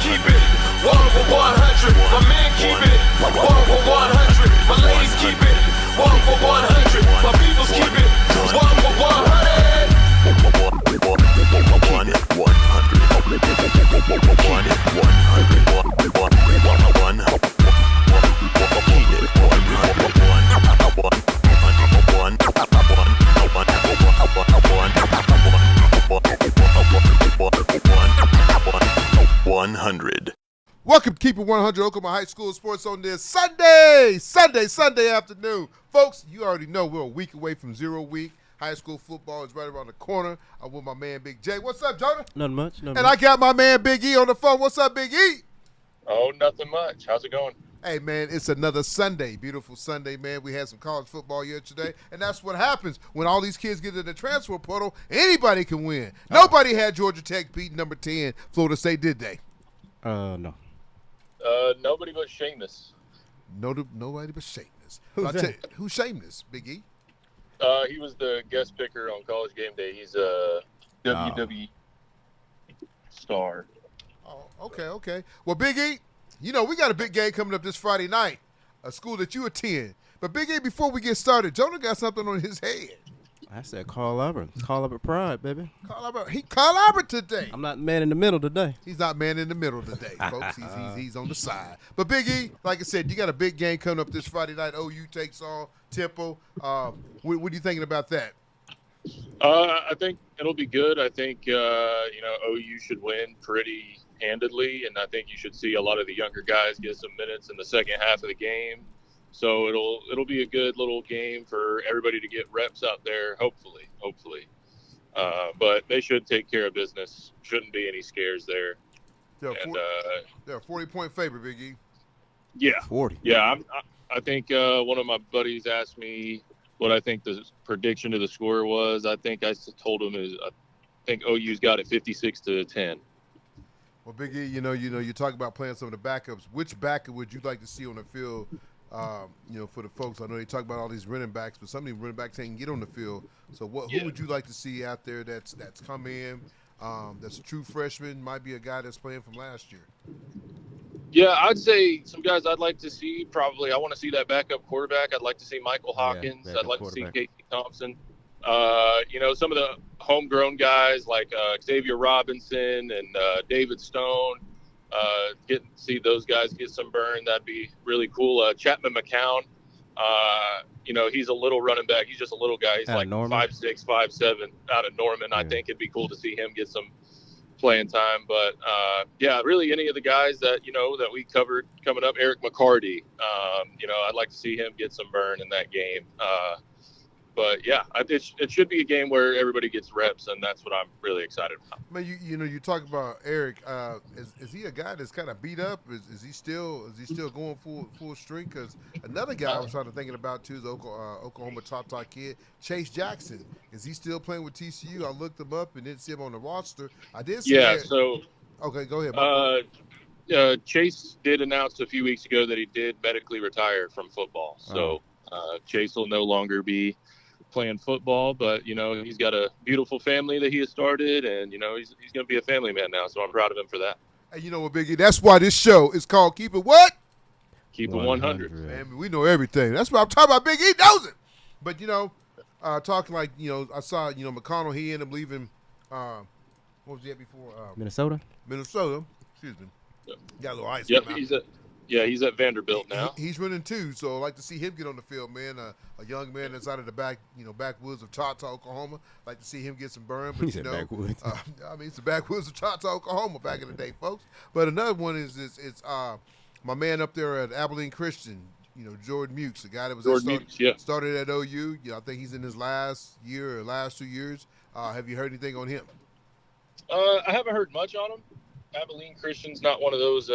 keep it 1 for 100. My man keep it 1 for 100. My ladies keep it 1 for 100. My peoples keep it 1 for 100. 100. Welcome to Keep It 100 Oklahoma High School Sports on this Sunday afternoon. Folks, you already know we're a week away from 0 week. High school football is right around the corner. I'm with my man Big J. What's up, Jonah? Nothing much. I got my man Big E on the phone. What's up, Big E? Oh, nothing much. How's it going? Hey, man, it's another Sunday. Beautiful Sunday, man. We had some college football yesterday, and that's what happens when all these kids get in the transfer portal. Anybody can win. Nobody had Georgia Tech beat number 10 Florida State, did they? No. Nobody but Seamus. Nobody but Seamus. Who's that? Who's Seamus, Big E? He was the guest picker on College Game Day. He's a WWE star. Oh, okay. Well, Big E, you know, we got a big game coming up this Friday night, a school that you attend. But, Big E, before we get started, Jonah got something on his head. I said Carl Albert. Carl Albert pride, baby. Carl Albert today. I'm not man in the middle today. He's not man in the middle today, folks. He's on the side. But, Big E, like I said, you got a big game coming up this Friday night. OU takes on Temple. What are you thinking about that? I think it'll be good. I think, OU should win pretty handedly, and I think you should see a lot of the younger guys get some minutes in the second half of the game. So it'll be a good little game for everybody to get reps out there, hopefully. But they should take care of business. Shouldn't be any scares there. They're a 40-point favorite, Big E. Yeah. 40. Yeah, I think one of my buddies asked me what I think the prediction of the score was. I think I told him I think OU's got it 56-10. Well, Big E, you talk about playing some of the backups. Which backup would you like to see on the field? For the folks, I know they talk about all these running backs, but some of these running backs can't get on the field. So, who would you like to see out there that's come in, that's a true freshman, might be a guy that's playing from last year? Yeah, I'd say some guys I'd like to see. Probably, I want to see that backup quarterback. I'd like to see Michael Hawkins. I'd like to see Casey Thompson. Some of the homegrown guys like Xavier Robinson and David Stone. Get to see those guys get some burn. That'd be really cool. Chapman McCown, he's a little running back. He's just a little guy. He's like 5'6", 5'7", out of Norman. Yeah. I think it'd be cool to see him get some playing time. But, really any of the guys that we covered coming up, Eric McCarty, I'd like to see him get some burn in that game. But, yeah, it should be a game where everybody gets reps, and that's what I'm really excited about. Man, you talk about Eric. Is he a guy that's kind of beat up? Is he still going full strength? Because another guy I was thinking about, too, is the Oklahoma Tata kid, Chase Jackson. Is he still playing with TCU? I looked him up and didn't see him on the roster. I did see Okay, go ahead. Chase did announce a few weeks ago that he did medically retire from football. So Chase will no longer be playing football, but he's got a beautiful family that he has started, and he's going to be a family man now, so I'm proud of him for that. And you know what, Biggie, that's why this show is called Keep It What? Keep It 100. Man, we know everything. That's what I'm talking about. Big E knows it. But talking like I saw McConnell, he ended up leaving what was he at before? Minnesota, excuse me. Got a little ice. He's at Vanderbilt now. He's running too, so I'd like to see him get on the field, man. A young man that's out of the backwoods of Tata, Oklahoma. I'd like to see him get some burn. But backwoods. It's the backwoods of Tata, Oklahoma back in the day, folks. But another one is my man up there at Abilene Christian, Jordan Mukes, the guy that was started at OU. I think he's in his last 2 years. Have you heard anything on him? I haven't heard much on him. Abilene Christian's not one of those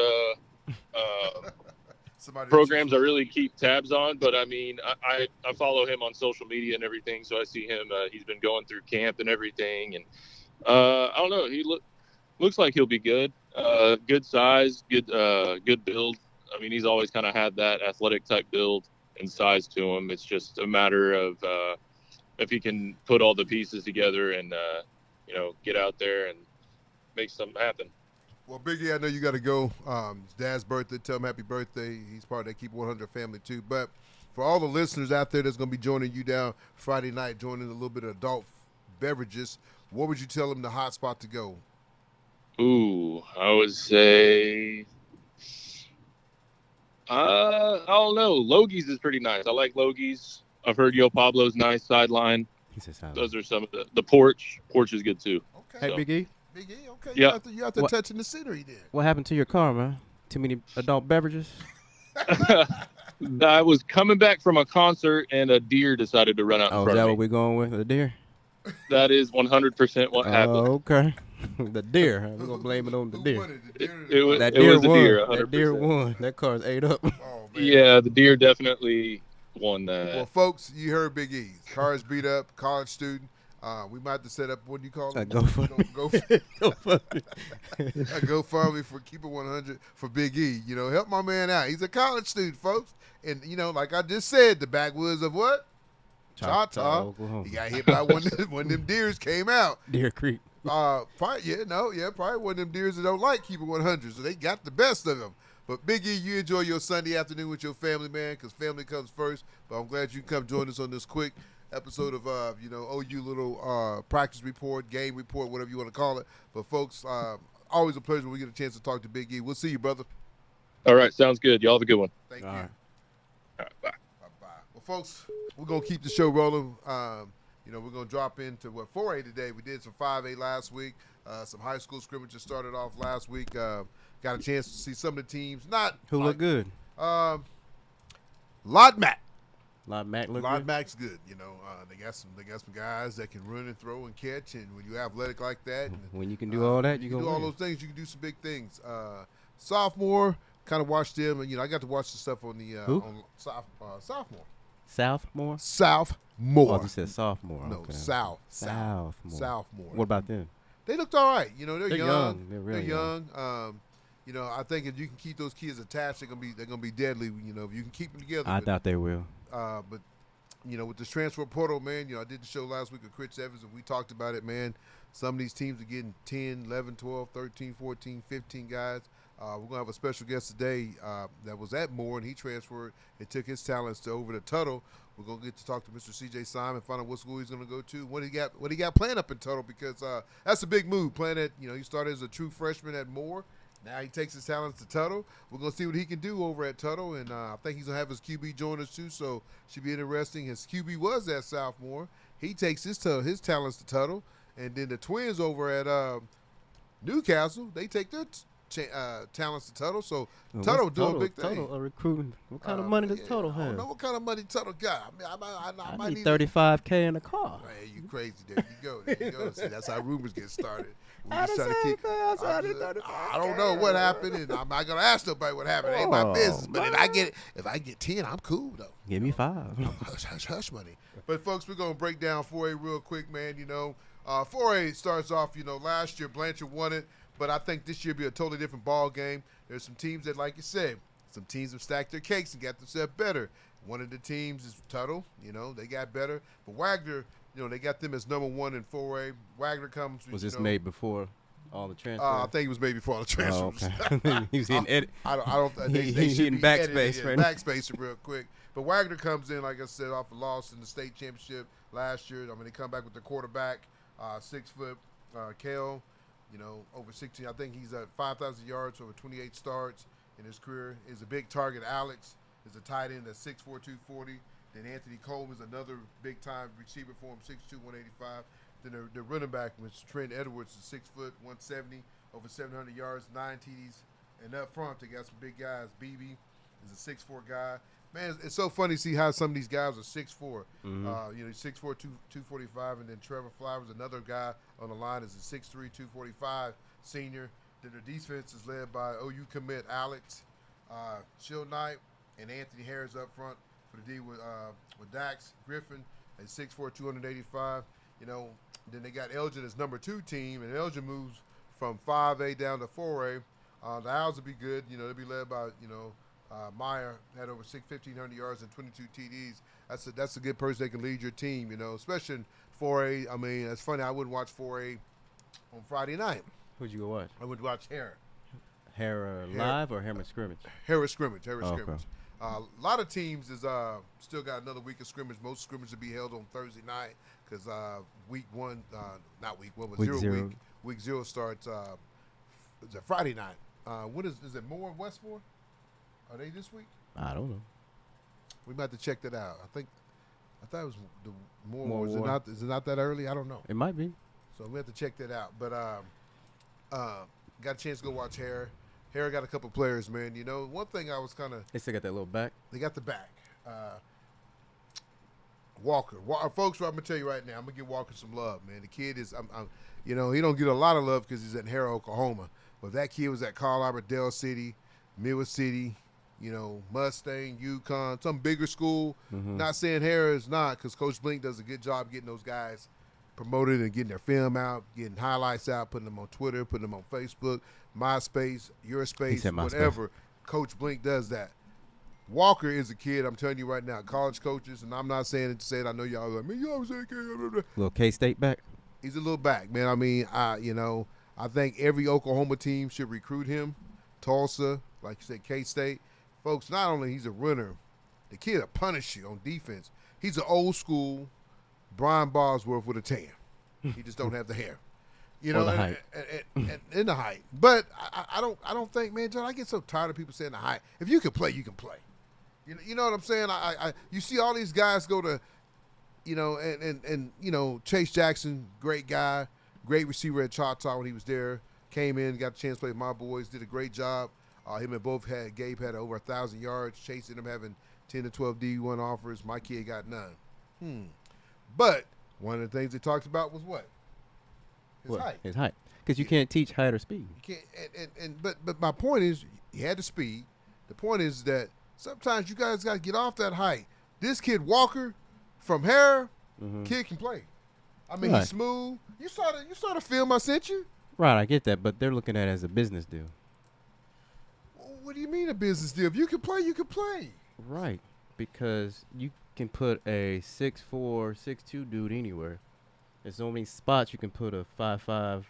programs I really keep tabs on, but I follow him on social media and everything, so I see him. He's been going through camp and everything, and I don't know. He looks like he'll be good. Good size, good build. He's always kind of had that athletic type build and size to him. It's just a matter of if he can put all the pieces together and get out there and make something happen. Well, Biggie, I know you got to go. It's Dad's birthday. Tell him happy birthday. He's part of that Keep 100 family, too. But for all the listeners out there that's going to be joining you down Friday night, joining a little bit of adult beverages, what would you tell them the hot spot to go? Ooh, I would say, I don't know. Logie's is pretty nice. I like Logie's. I've heard Yo Pablo's nice sideline. He says sideline. Those are some of the porch. Porch is good too. Okay. Hey, Big E. Big E, okay. Yeah. You out there touching the scenery there. What happened to your car, man? Too many adult beverages? I was coming back from a concert and a deer decided to run out in Oh, is front that of what me. we're going with? The deer? That is 100% what happened. Oh, okay. The deer. We're going to blame it on the Who deer. won it? The deer? It was That a deer deer. won. 100%. That deer won. That car's ate up. Oh, man. Yeah, the deer definitely won that. Well, folks, you heard Big E. Car's beat up, college student. We might have to set up, what do you call it? GoFundMe. A GoFundMe for Keep It 100 for Big E. You know, help my man out. He's a college student, folks. And, you know, like I just said, the backwoods of what? Choctaw. Oklahoma. He got hit by one of them deers came out. Deer Creek. Probably one of them deers that don't like Keep It 100, so they got the best of them. But Big E, you enjoy your Sunday afternoon with your family, man, because family comes first. But I'm glad you can come join us on this quick episode of, OU little practice report, game report, whatever you want to call it. But, folks, always a pleasure when we get a chance to talk to Big E. We'll see you, brother. All right, sounds good. Y'all have a good one. Thank All you. right. All right, bye. Bye-bye. Well, folks, we're going to keep the show rolling. We're going to drop into, 4A today. We did some 5A last week. Some high school scrimmages started off last week. Got a chance to see some of the teams. Who look good? Lot Mac. Lot Mac look Lot good? Mac's good. They got some guys that can run and throw and catch. And when you're athletic like that, When you can do all that, you you can go do all those things. You can do some big things. Sophomore, kind of watched them, and I got to watch the stuff on the Who? on sophomore. Southmore? Sophomore. Oh, you said sophomore. No, Okay. Sophomore. Sophomore. What about them? They looked all right. They're They're young. young. They're really young. I think if you can keep those kids attached, they're gonna be deadly. If you can keep them together. I doubt they will. But with this transfer portal, man, I did the show last week with Chris Evans, and we talked about it, man. Some of these teams are getting 10, 11, 12, 13, 14, 15 guys. We're going to have a special guest today that was at Moore, and he transferred and took his talents over to Tuttle. We're going to get to talk to Mr. C.J. Simon, find out what school he's going to go to, what he got planned up in Tuttle, because that's a big move. Playing at, he started as a true freshman at Moore. Now he takes his talents to Tuttle. We're going to see what he can do over at Tuttle, and I think he's going to have his QB join us too, so should be interesting. His QB was at Sophomore. He takes his talents to Tuttle, and then the twins over at Newcastle, they take their talents to Tuttle. So Tuttle doing big things. Tuttle recruiting. What kind of money does Tuttle I have? don't know what kind of money Tuttle got. I might need $35K in a car. Hey, you crazy. There you go. See, that's how rumors get started. I don't know what happened, and I'm not gonna ask nobody what happened. It ain't my business. But if I get 10, I'm cool though. Give me 5. Hush money. But folks, we're gonna break down 4A real quick, man. 4A starts off. Last year Blanchard won it, but I think this year will be a totally different ball game. There's some teams that, like you said, some teams have stacked their cakes and got themselves better. One of the teams is Tuttle. They got better, but Wagner. They got them as number 1 in 4A. Wagner comes. Was this made before all the transfers? I think it was made before all the transfers. Oh, okay. He was hitting edit. I don't. They He's should hitting be backspace right now. Backspace real quick. But Wagner comes in, like I said, off a loss in the state championship last year. They come back with the quarterback, 6 foot, Kale. Over 16. I think he's at 5,000 yards, over 28 starts in his career. Is a big target. Alex is a tight end at 6'4", 240. Then Anthony Coleman is another big-time receiver for him, 6'2", 185. Then the running back, Mr. Trent Edwards, is 6 foot, 170, over 700 yards, 9 TDs. And up front, they got some big guys. BB is a 6'4" guy. Man, it's so funny to see how some of these guys are 6'4". Mm-hmm. 6'4", 245. And then Trevor Flowers, another guy on the line, is a 6'3", 245 senior. Then their defense is led by OU commit Alex, Chill Knight, and Anthony Harris up front. For the D with Dax Griffin at 6'4", 285. Then they got Elgin as number 2 team, and Elgin moves from 5A down to 4A. The Owls will be good. They'll be led by Meyer, had over 1,500 yards and 22 TDs. That's a good person that can lead your team. Especially in 4A. I mean, it's funny. I wouldn't watch 4A on Friday night. Who'd you go watch? I would watch Harris. Hera Live or Hammer Scrimmage? Harris scrimmage. Okay. A lot of teams is still got another week of scrimmage. Most scrimmages will be held on Thursday night because week one, not week one, but Week zero. Week zero starts it's a Friday night. What is it? Moore and Westmore? Are they this week? I don't know. We might have to check that out. I thought it was the Moore. Moore Is it War. not? Is it not that early? I don't know. It might be. So we have to check that out. But got a chance to go watch Hare. Hare got a couple players, man. You know, one thing I was kind of. They still got that little back. They got the back. Walker. Folks, I'm gonna tell you right now, I'm gonna give Walker some love, man. The kid is, you know, he don't get a lot of love because he's in Hare, Oklahoma. But that kid was at Carl Albert, Dell City, Midway City, you know, Mustang, UConn, some bigger school. Mm-hmm. Not saying Hare is not, because Coach Blink does a good job getting those guys promoted and getting their film out, getting highlights out, putting them on Twitter, putting them on Facebook, MySpace, Your Space, whatever. Coach Blink does that. Walker is a kid, I'm telling you right now, college coaches, and I'm not saying it to say it. I know y'all are like, man, you always say kid. Little K-State back. He's a little back, man. I mean, you know, I think every Oklahoma team should recruit him. Tulsa, like you said, K-State. Folks, not only he's a runner, the kid will punish you on defense. He's an old school Brian Bosworth with a tan. He just don't have the hair. You know, Or the height. And the height. But I don't think, man, John, I get so tired of people saying the height. If you can play, you can play. You know what I'm saying? You see all these guys go to, you know, and you know, Chase Jackson, great guy, great receiver at Choctaw when he was there. Came in, got a chance to play with my boys, did a great job. Him and both Gabe had over 1,000 yards, chasing him, having 10 to 12 D1 offers. My kid got none. But one of the things they talked about was what? His height. Because you can't teach height or speed. You can't. But my point is, he had the speed. The point is that sometimes you guys got to get off that height. This kid Walker from Hare, kid can play. I mean, he's smooth. You saw the film I sent you. Right, I get that, but they're looking at it as a business deal. What do you mean a business deal? If you can play, you can play. Right, because you can put a 6'4", 6'2" dude anywhere. There's so many spots you can put a 5'5".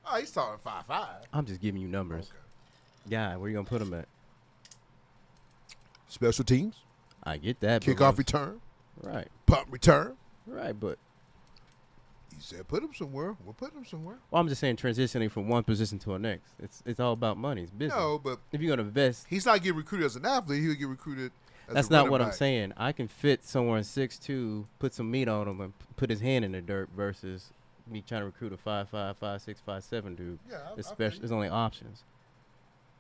Oh, he's talking 5'5". I'm just giving you numbers. Okay. Yeah, where you going to put him at? Special teams. I get that. Kickoff return. Right. Punt return. Right, but. He said put him somewhere. We'll put him somewhere. Well, I'm just saying transitioning from one position to the next. It's all about money. It's business. No, but if you're going to invest. He's not getting recruited as an athlete. He'll get recruited as That's a not what back. I'm saying. I can fit someone 6'2", put some meat on him, and put his hand in the dirt versus me trying to recruit a 5'5", 5'6", 5'7" dude. Yeah, Especially, there's only options.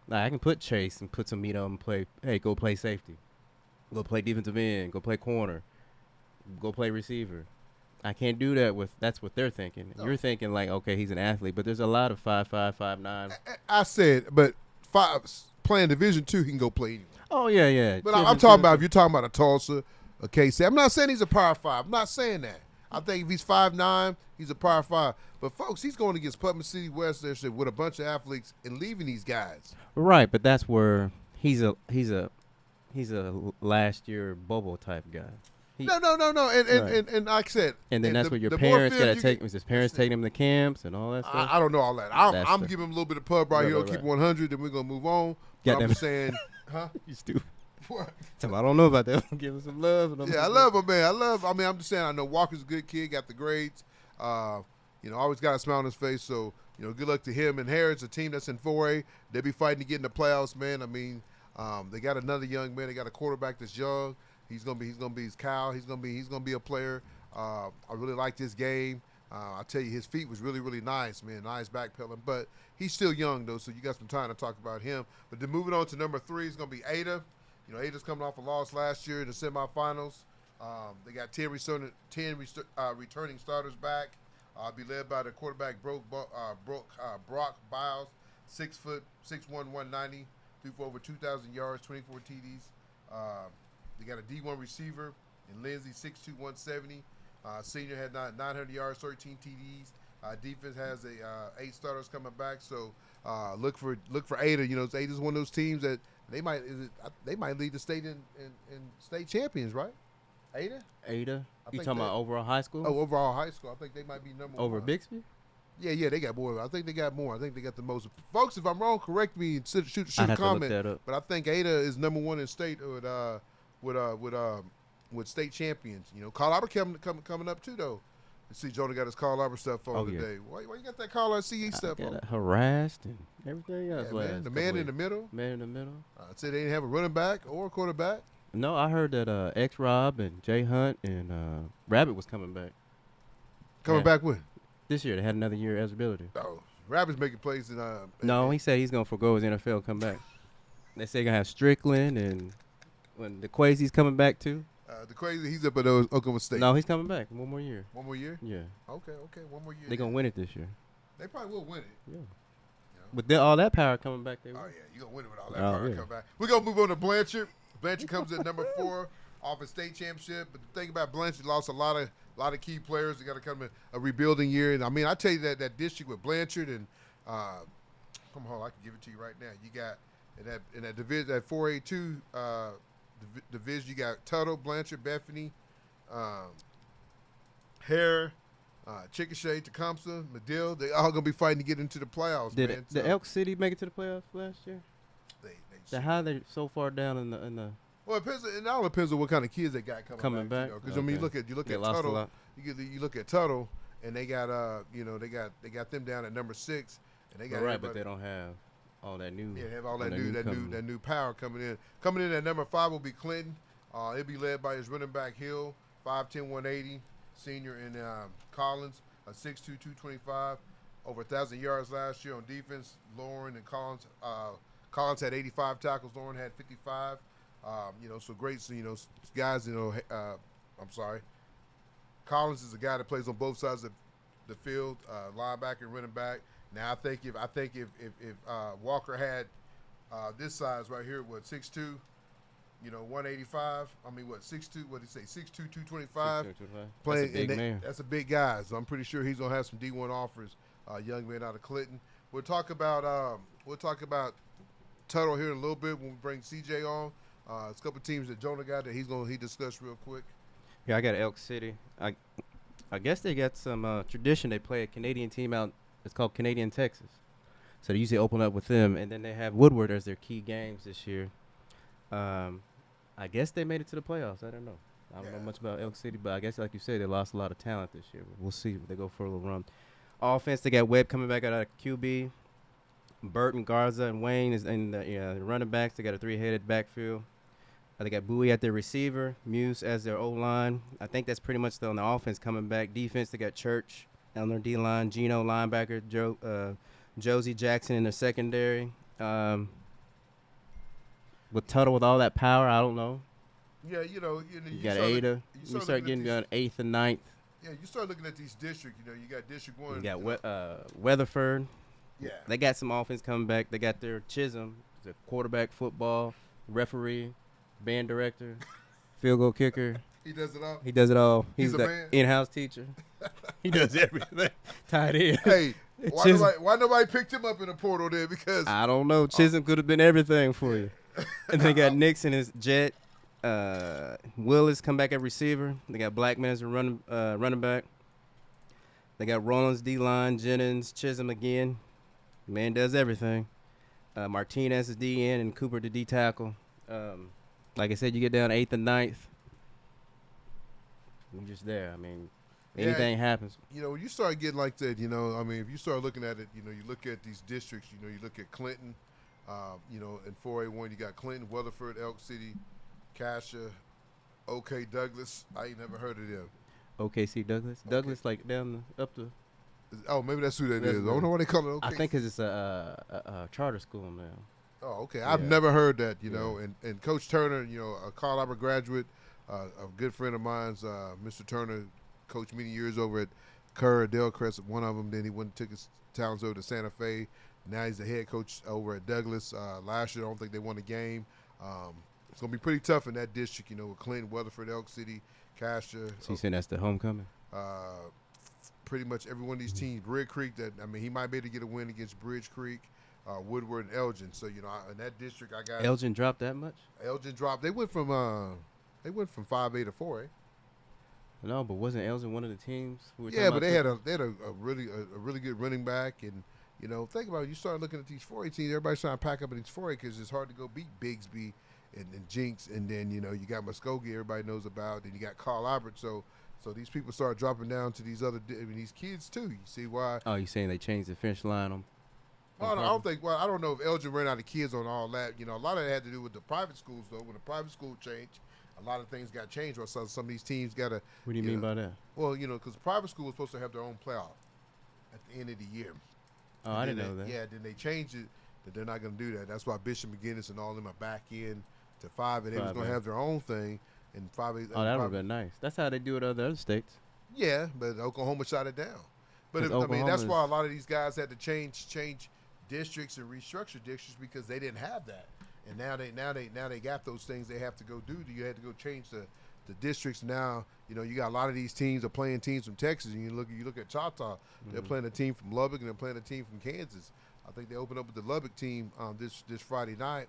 Now, I can put Chase and put some meat on him and play, hey, go play safety. Go play defensive end. Go play corner. Go play receiver. I can't do that that's what they're thinking. No. You're thinking like, okay, he's an athlete, but there's a lot of 5'5", 5'9". I said, but playing Division II, he can go play anywhere. Oh, yeah. But I'm talking about if you're talking about a Tulsa, a KC. I'm not saying he's a Power 5. I'm not saying that. I think if he's 5'9", he's a Power 5. But, folks, he's going against Putnam City West with a bunch of athletes and leaving these guys. Right, but that's where he's a last year bubble type guy. No. And like I said. And then that's where your parents got to take him. His parents taking him to camps and all that stuff. I don't know all that. I'm giving him a little bit of pub right here. I'll keep 100, then we're going to move on. I'm just saying, huh? You stupid. What? I don't know about that. Give him some love. I love him, man. I'm just saying, I know Walker's a good kid, got the grades. Always got a smile on his face. So, good luck to him. And Harris, a team that's in 4A, they'll be fighting to get in the playoffs, man. I mean, they got another young man. They got a quarterback that's young. He's gonna be his Kyle. He's gonna be a player. I really like this game. I tell you, his feet was really, really nice, man. Nice backpedaling, but he's still young though, so you got some time to talk about him. But then moving on to number 3 is gonna be Ada. Ada's coming off a loss last year in the semifinals. They got 10 returning starters back. Be led by the quarterback Brock Biles, 6'6", 190, threw for over 2,000 yards, 24 TDs. They got a D1 receiver in Lindsay, 6'2", 170. Senior had 900 yards, 13 TDs. Defense has 8 starters coming back. So look for Ada. Ada's one of those teams that they might lead the state in state champions, right? Ada. You talking about overall high school? Oh, overall high school. I think they might be number 1. Over Bixby? Yeah, they got more. I think they got more. I think they got the most. Folks, if I'm wrong, correct me and shoot I'd a have to look comment. that up. But I think Ada is number 1 in state with state champions. You know, Carl Albert coming up too though. You see, Jonah got his Carl Albert stuff on today. Why you got that Carl Albert CE stuff on? Got harassed and everything else. Man. The man in the middle. Man in the middle. Said they didn't have a running back or a quarterback. No, I heard that X-Rob and Jay Hunt and Rabbit was coming back. Coming back when? This year. They had another year of eligibility. Oh, Rabbit's making plays. No, he said he's going to forgo his NFL come back. They say he's going to have Strickland and when the Quasi's coming back too. The Crazy, he's up at Oklahoma State. No, he's coming back. One more year. One more year? Yeah. Okay, one more year. They're going to win it this year. They probably will win it. Yeah. With all that power coming back, they will. Oh, yeah, you're going to win it with all that power coming back. We're going to move on to Blanchard. Blanchard comes in number 4 off a state championship. But the thing about Blanchard, lost a lot of key players. They got to come in a rebuilding year. And, I mean, I tell you that district with Blanchard and come on, I can give it to you right now. You got in that division, that 4A2 division, you got Tuttle, Blanchard, Bethany, Hare, Chickasha, Tecumseh, Medill. They all gonna be fighting to get into the playoffs. Did the Elk City make it to the playoffs last year? How they so far down in the? Well, it all depends on what kind of kids they got coming back. Because I mean, you look at Tuttle. You look at Tuttle, and they got they got them down at number 6, and they got but they don't have all that new. Yeah, they have all that new power coming in. Coming in at number 5 will be Clinton. It'll be led by his running back Hill, 5'10", 180, senior in Collins, 6'2", 225, over 1,000 yards last year on defense. Lauren and Collins. Collins had 85 tackles. Lauren had 55. So great. So, guys. I'm sorry. Collins is a guy that plays on both sides of the field, linebacker and running back. Now I think if Walker had this size right here, 6'2", 185. I mean, 6'2"? What did he say? 6'2", 225. Playing, that's a big man. That's a big guy. So I'm pretty sure he's gonna have some D1 offers. Young man out of Clinton. We'll talk about Tuttle here in a little bit when we bring CJ on. It's a couple teams that Jonah got that he discussed real quick. Yeah, I got Elk City. I guess they got some tradition. They play a Canadian team out. It's called Canadian Texas. So they usually open up with them, and then they have Woodward as their key games this year. I guess they made it to the playoffs. I don't know. I don't know much about Elk City, but I guess, like you said, they lost a lot of talent this year. We'll see if they go for a little run. Offense, they got Webb coming back out of QB. Burton, Garza, and Wayne is in the running backs. They got a 3-headed backfield. They got Bowie at their receiver, Muse as their O-line. I think that's pretty much on the offense coming back. Defense, they got Church on their D-line, Gino, linebacker, Josie Jackson in their secondary. With Tuttle with all that power, I don't know. Yeah, you got Ada. You start getting down 8th and 9th. Yeah, you start looking at these districts. You got District 1. You got Weatherford. Yeah. They got some offense coming back. They got their Chisholm, the quarterback, football, referee, band director, field goal kicker. He does it all? He does it all. He's the man. In-house teacher. He does everything. Tight end. Hey, why nobody picked him up in the portal there? Because I don't know. Chisholm could have been everything for you. And they got Nixon as Jet. Willis come back at receiver. They got Blackman as a running back. They got Rollins D-line, Jennings, Chisholm again. Man does everything. Martinez is D-end and Cooper the D-tackle. Like I said, you get down 8th and 9th. You're just there. I mean, anything happens. When you start getting like that, if you start looking at it, you look at these districts, you look at Clinton, in 4A1, you got Clinton, Weatherford, Elk City, Cassia, OK Douglas. I ain't never heard of them. OKC Douglas? Okay. Douglas, like down up the. Oh, maybe that's who that is. I don't know why they call it OK. I think because it's a charter school now. Oh, okay. I've never heard that, And Coach Turner, a Carl Albert graduate, a good friend of mine's, Mr. Turner, coached many years over at Kerr, Delcrest, one of them. Then he went and took his talents over to Santa Fe. Now he's the head coach over at Douglas. Last year, I don't think they won a game. It's going to be pretty tough in that district, with Clinton, Weatherford, Elk City, Cassia. So you saying that's the homecoming? Pretty much every one of these teams. Bridge Creek, he might be able to get a win against Bridge Creek. Woodward and Elgin. So in that district, I got Elgin dropped that much. Elgin dropped. They went from 5A to 4A. No, but wasn't Elgin one of the teams? Yeah, but they had a really good running back, and think about it, you start looking at these 4A teams. Everybody's trying to pack up in these 4A because it's hard to go beat Bigsby and Jinx, and then you got Muskogee everybody knows about, and you got Carl Albert. So these people start dropping down to these these kids too. You see why? Oh, you saying they changed the finish line on? I don't think. Well, I don't know if Elgin ran out of kids on all that. A lot of it had to do with the private schools though. When the private school changed, a lot of things got changed. So some of these teams got to. What do you mean by that? Well, because private school was supposed to have their own playoff at the end of the year. Oh, I didn't know that. Yeah, then they changed it that they're not going to do that. That's why Bishop McGinnis and all of them are back in to 5A. They was going to have their own thing, and 5A. Oh, that would have been nice. That's how they do it other states. Yeah, but Oklahoma shot it down. But that's why a lot of these guys had to change districts and restructure districts because they didn't have that. And now they got those things they have to go do. You had to go change the districts now. You got a lot of these teams are playing teams from Texas, and you look at Choctaw. They're playing a team from Lubbock, and they're playing a team from Kansas. I think they opened up with the Lubbock team this Friday night.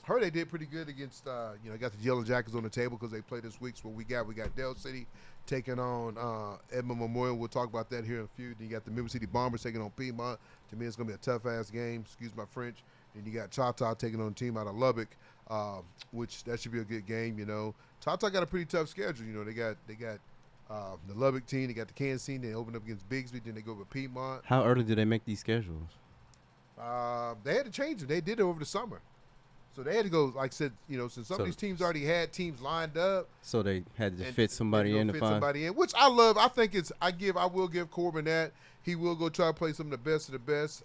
Heard they did pretty good against. Got the Yellow Jackets on the table because they play this week. So we got Dell City taking on Edmond Memorial. We'll talk about that here in a few. Then you got the Memphis City Bombers taking on Piedmont. To me, it's going to be a tough-ass game. Excuse my French. Then you got Choctaw taking on a team out of Lubbock, which that should be a good game. Choctaw got a pretty tough schedule. They got the Lubbock team. They got the Kansas team. They open up against Bigsby. Then they go with Piedmont. How early did they make these schedules? They had to change them. They did it over the summer. So they had to go, like I said, since some of these teams already had teams lined up. So they had to fit somebody in to find somebody in, which I love. I think I will give Corbin that. He will go try to play some of the best of the best.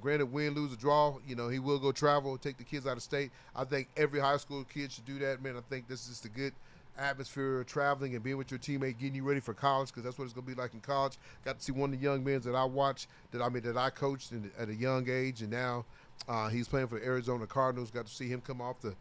Granted, win, lose, or draw, he will go travel, take the kids out of state. I think every high school kid should do that, man. I think this is just a good atmosphere of traveling and being with your teammate, getting you ready for college, because that's what it's going to be like in college. Got to see one of the young men that I watched, that I coached at a young age, and now he's playing for the Arizona Cardinals. Got to see him come off the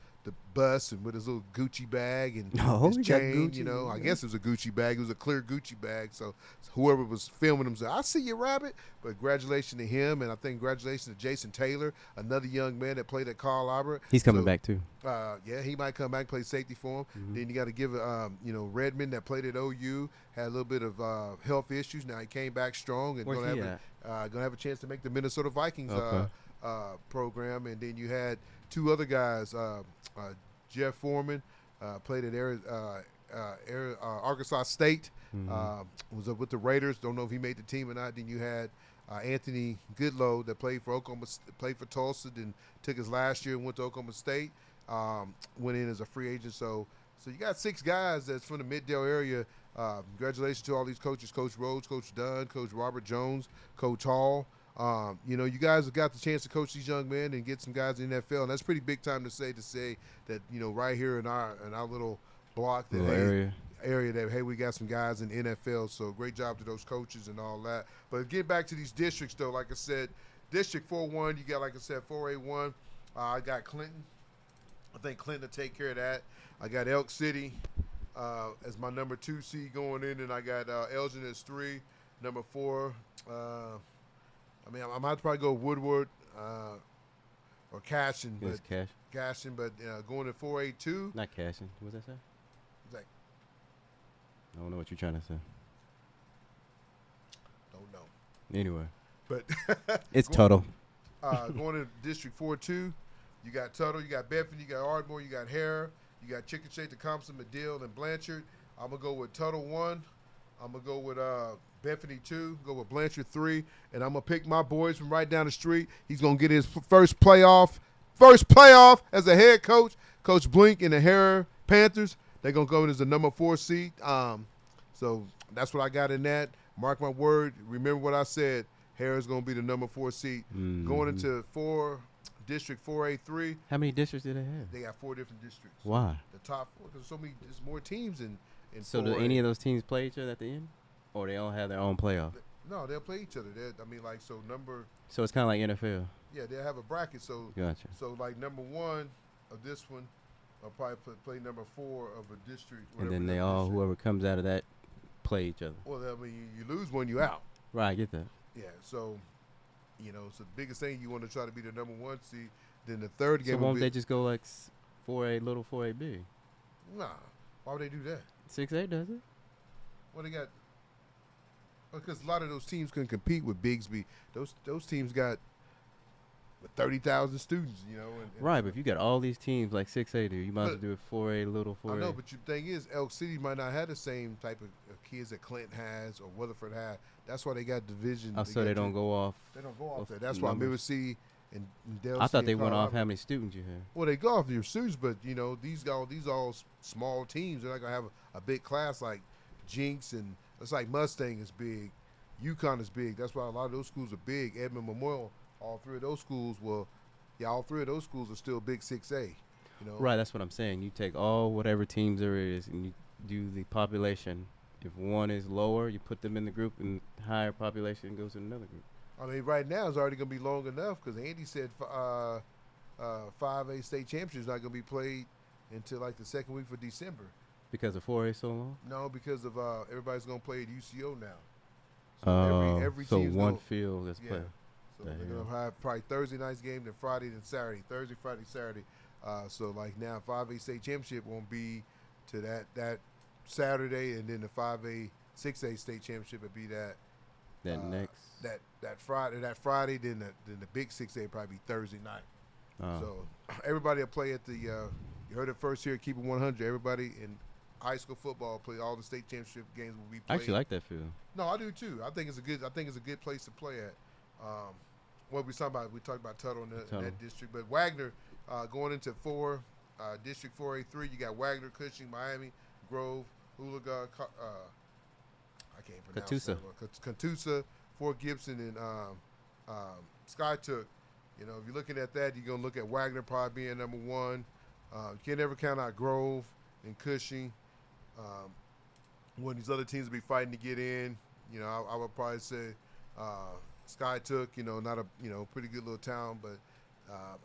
bus and with his little Gucci bag and his chain. I guess it was a Gucci bag. It was a clear Gucci bag. So whoever was filming him said, "I see you, Rabbit." But congratulations to him, and I think congratulations to Jason Taylor, another young man that played at Carl Albert. He's coming back too. Yeah, he might come back and play safety for him. Mm-hmm. Then you got to give Redmond that played at OU had a little bit of health issues. Now he came back strong and Where's he gonna have a chance to make the Minnesota Vikings program. And then you had two other guys. Jeff Foreman played at Arkansas State. Was up with the Raiders. Don't know if he made the team or not. Then you had Anthony Goodlow that played for played for Tulsa, then took his last year and went to Oklahoma State. Went in as a free agent. So you got 6 guys that's from the Middale area. Congratulations to all these coaches: Coach Rhodes, Coach Dunn, Coach Robert Jones, Coach Hall. You guys have got the chance to coach these young men and get some guys in the NFL, and that's pretty big time to say that right here in our little block, that area that hey, we got some guys in the NFL. So great job to those coaches and all that. But get back to these districts though, like I said, District 4-1, you got, like I said, 4A1. I got Clinton. I think Clinton will take care of that. I got Elk City as my number 2 seed going in, and I got Elgin as 3, number 4. I might probably go Woodward or Cashin. Yes, Cashin, but going to 4A2. Not Cashin. What's that say? Like, I don't know what you're trying to say. Don't know. Anyway. But it's Tuttle. Going to District 4-2, you got Tuttle, you got Bethany, you got Ardmore, you got Hare, you got Chickasha, Tecumseh, Medill, and Blanchard. I'm going to go with Tuttle 1. I'm going to go with Bethany 2, go with Blanchard 3, and I'm going to pick my boys from right down the street. He's going to get his first playoff as a head coach, Coach Blink and the Hare Panthers. They're going to go in as the number 4 seed. So that's what I got in that. Mark my word. Remember what I said. Hare is going to be the number 4 seed. Mm-hmm. Going into District 4A3. How many districts do they have? They got 4 different districts. Why? The top 4, because there's more teams in So 4A. do any of those teams play each other at the end? Or they all have their own playoff? No, they'll play each other. So it's kind of like NFL. Yeah, they'll have a bracket. So Gotcha. So like number 1 of this one, will probably play number 4 of a district. And then they all, whoever comes out of that, play each other. Well, you lose one, you out. Right, I get that. Yeah, so so the biggest thing you want to try to be the number 1 seed. Then the third game. So won't they just go like 4A little, 4A big? Nah, why would they do that? 6A does it. Well, they got because a lot of those teams couldn't compete with Bigsby. Those teams got 30,000 students, you know. And right, but if you got all these teams like 6A do, you might as well do it 4A, little 4A. I know, but the thing is, Elk City might not have the same type of kids that Clinton has or Weatherford has. That's why they got division. Oh, so they don't go off. They don't go off there. That's why Middle City and Del I thought City they and went off Colorado. how many students you had. Well, they go off your students, but you know these all small teams. They're not gonna have a big class like Jinx, and it's like Mustang is big, UConn is big. That's why a lot of those schools are big. Edmond Memorial, all three of those schools are still big 6A. You know, Right, that's what I'm saying. You take all whatever teams there is, and you do the population. If one is lower, you put them in the group, and higher population goes in another group. I mean, right now it's already going to be long enough because Andy said 5A state championship is not going to be played until like the second week for December. Because of 4A so long? No, because of everybody's going to play at UCO now. So every so team's one gonna, field that's played. So they're going to have probably Thursday night's game, then Friday, then Saturday. Thursday, Friday, Saturday. So like now 5A state championship won't be to that Saturday, and then the 5A 6A state championship would be that Friday, then the big 6A probably be Thursday night. So everybody will play at the you heard it first here at Keep It 100. Everybody in high school football play all the state championship games will be played. I actually like that field. No, I do too. I think it's a good place to play at. What we talking about? We talked about Tuttle in that district, but Wagner going into District 4A3. You got Wagner, Cushing, Miami, Grove, Hooligan. I can't pronounce that. Catoosa, Fort Gibson, and Skytook. You know, if you're looking at that, you're gonna look at Wagner probably being number one. You can't ever count out Grove and Cushing. When these other teams will be fighting to get in, you know, I would probably say Skytook. You know, not a pretty good little town, but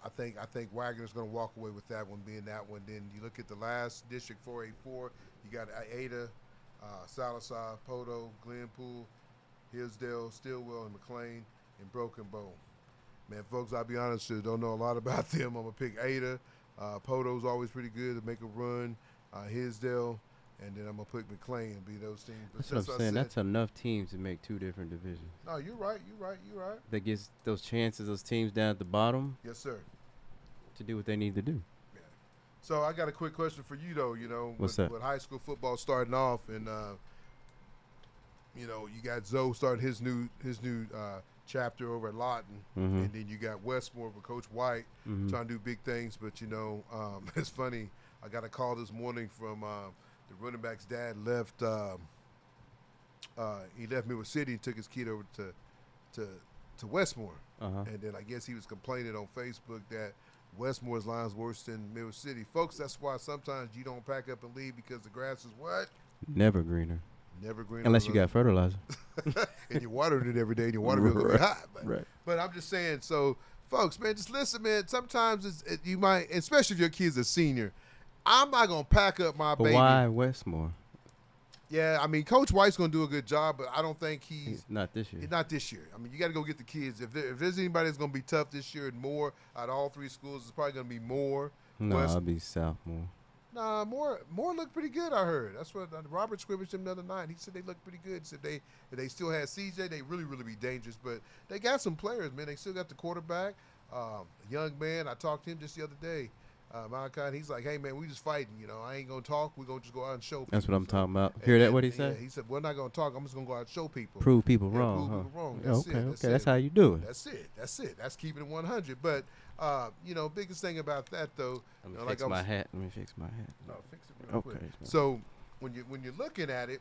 I think Wagner's going to walk away with that one being that one. Then you look at the last District 4A4. You got Ada, Salazar, Poto, Glenpool, Hillsdale, Stillwell, and McLean, and Broken Bow. Man, folks, I'll be honest with you, don't know a lot about them. I'm going to pick Ada. Poto's always pretty good to make a run. Hillsdale, and then I'm going to pick McLean and be those teams. But that's what I'm saying. That's enough teams to make two different divisions. No, you're right. That gives those chances, those teams down at the bottom. Yes, sir. To do what they need to do. Yeah. So I got a quick question for you, though. You know, with high school football starting off, and you know, you got Zoe starting his new chapter over at Lawton, and then you got Westmore with Coach White trying to do big things. But you know, it's funny. I got a call this morning from the running back's dad. Left. He left Midwest City and took his kid over to Westmore, and then I guess he was complaining on Facebook that Westmore's line's worse than Midwest City. Folks, that's why sometimes you don't pack up and leave because the grass is what? Never greener. Never greener. Unless you got fertilizer. And you're watering it every day and your water bill going to be high. But I'm just saying, so folks, man, just listen, man. Sometimes you might, especially if your kid's a senior, I'm not going to pack up my baby. Why Westmore? Yeah, I mean, Coach White's going to do a good job, but I don't think he's not this year. Not this year. I mean, you got to go get the kids. If there's anybody that's going to be tough this year and more out of all three schools, it's probably going to be Moore. No, I'll be Southmore. Nah, Moore looked pretty good, I heard. That's what Robert scrimmaged him the other night. He said they looked pretty good. He said if they still had CJ, they really, really be dangerous. But they got some players, man. They still got the quarterback, a young man. I talked to him just the other day. Malachi, and he's like, hey, man, we just fighting. You know, I ain't going to talk. We're going to just go out and show people. That's what I'm talking about. Hear that what he said? Yeah, he said, we're not going to talk. I'm just going to go out and show people. Prove people wrong. Prove people wrong. Okay. That's how you do it. That's it. That's keeping it 100. But, you know, biggest thing about that, though. Let me fix my hat. No, fix it real quick. So when you're looking at it,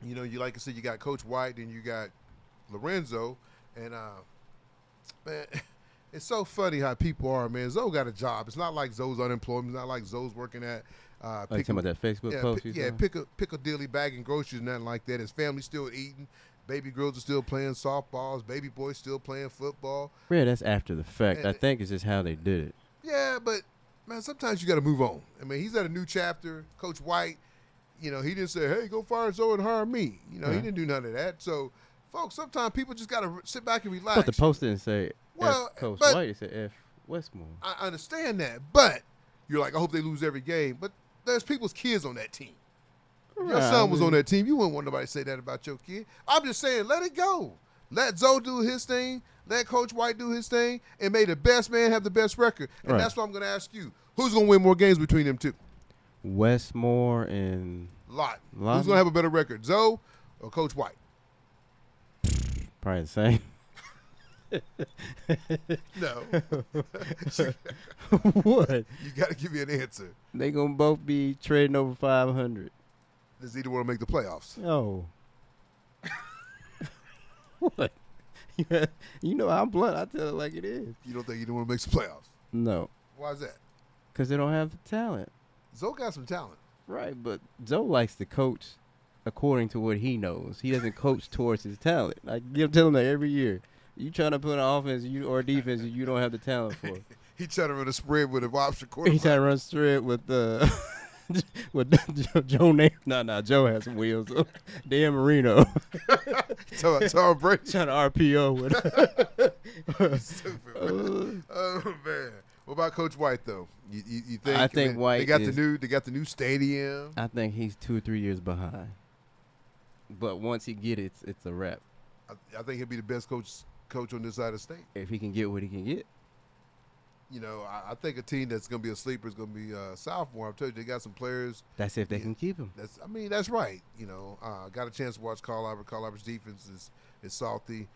you know, you like I said, you got Coach White, and you got Lorenzo, and man, it's so funny how people are, man. Zoe got a job. It's not like Zoe's unemployed. It's not like Zoe's working at. You talking about that Facebook post? Piccadilly bagging groceries, nothing like that. His family's still eating. Baby girls are still playing softballs. Baby boys still playing football. Yeah, that's after the fact. I think it's just how they did it. Yeah, but man, sometimes you got to move on. I mean, he's at a new chapter. Coach White, you know, he didn't say, hey, go fire Zoe and hire me. You know, he didn't do none of that. So, folks, sometimes people just got to sit back and relax. But the post didn't say F Coach White. It said F Westmore. I understand that. But you're like, I hope they lose every game. But there's people's kids on that team. If your son was on that team, you wouldn't want nobody to say that about your kid. I'm just saying, let it go. Let Zoe do his thing. Let Coach White do his thing. And may the best man have the best record. And that's what I'm going to ask you. Who's going to win more games between them two? Westmore and Lawton. Who's going to have a better record, Zoe or Coach White? Probably the same. No. What? You got to give me an answer. They going to both be trading over 500. Does either one make the playoffs? No. What? You know I'm blunt. I tell it like it is. You don't think either one makes the playoffs? No. Why is that? Because they don't have the talent. Zoe got some talent. Right, but Zoe likes to coach according to what he knows. He doesn't coach towards his talent. I tell him that every year. You trying to put an offense or defense you don't have the talent for. He trying to run a spread with a option quarterback. He trying to run straight with Jonah. No, Joe has some wheels. Dan Marino. Tom Brady. Trying to RPO with. Stupid, man. Oh man. What about Coach White though? You think? I think White. They got the new stadium. I think he's 2 or 3 years behind. But once he get it, it's a wrap. I think he'll be the best coach on this side of the state. If he can get what he can get. You know, I think a team that's going to be a sleeper is going to be sophomore. I've told you they got some players. That's if they can keep him. That's right. You know, got a chance to watch Carl Albert. Carl Albert's defense is salty.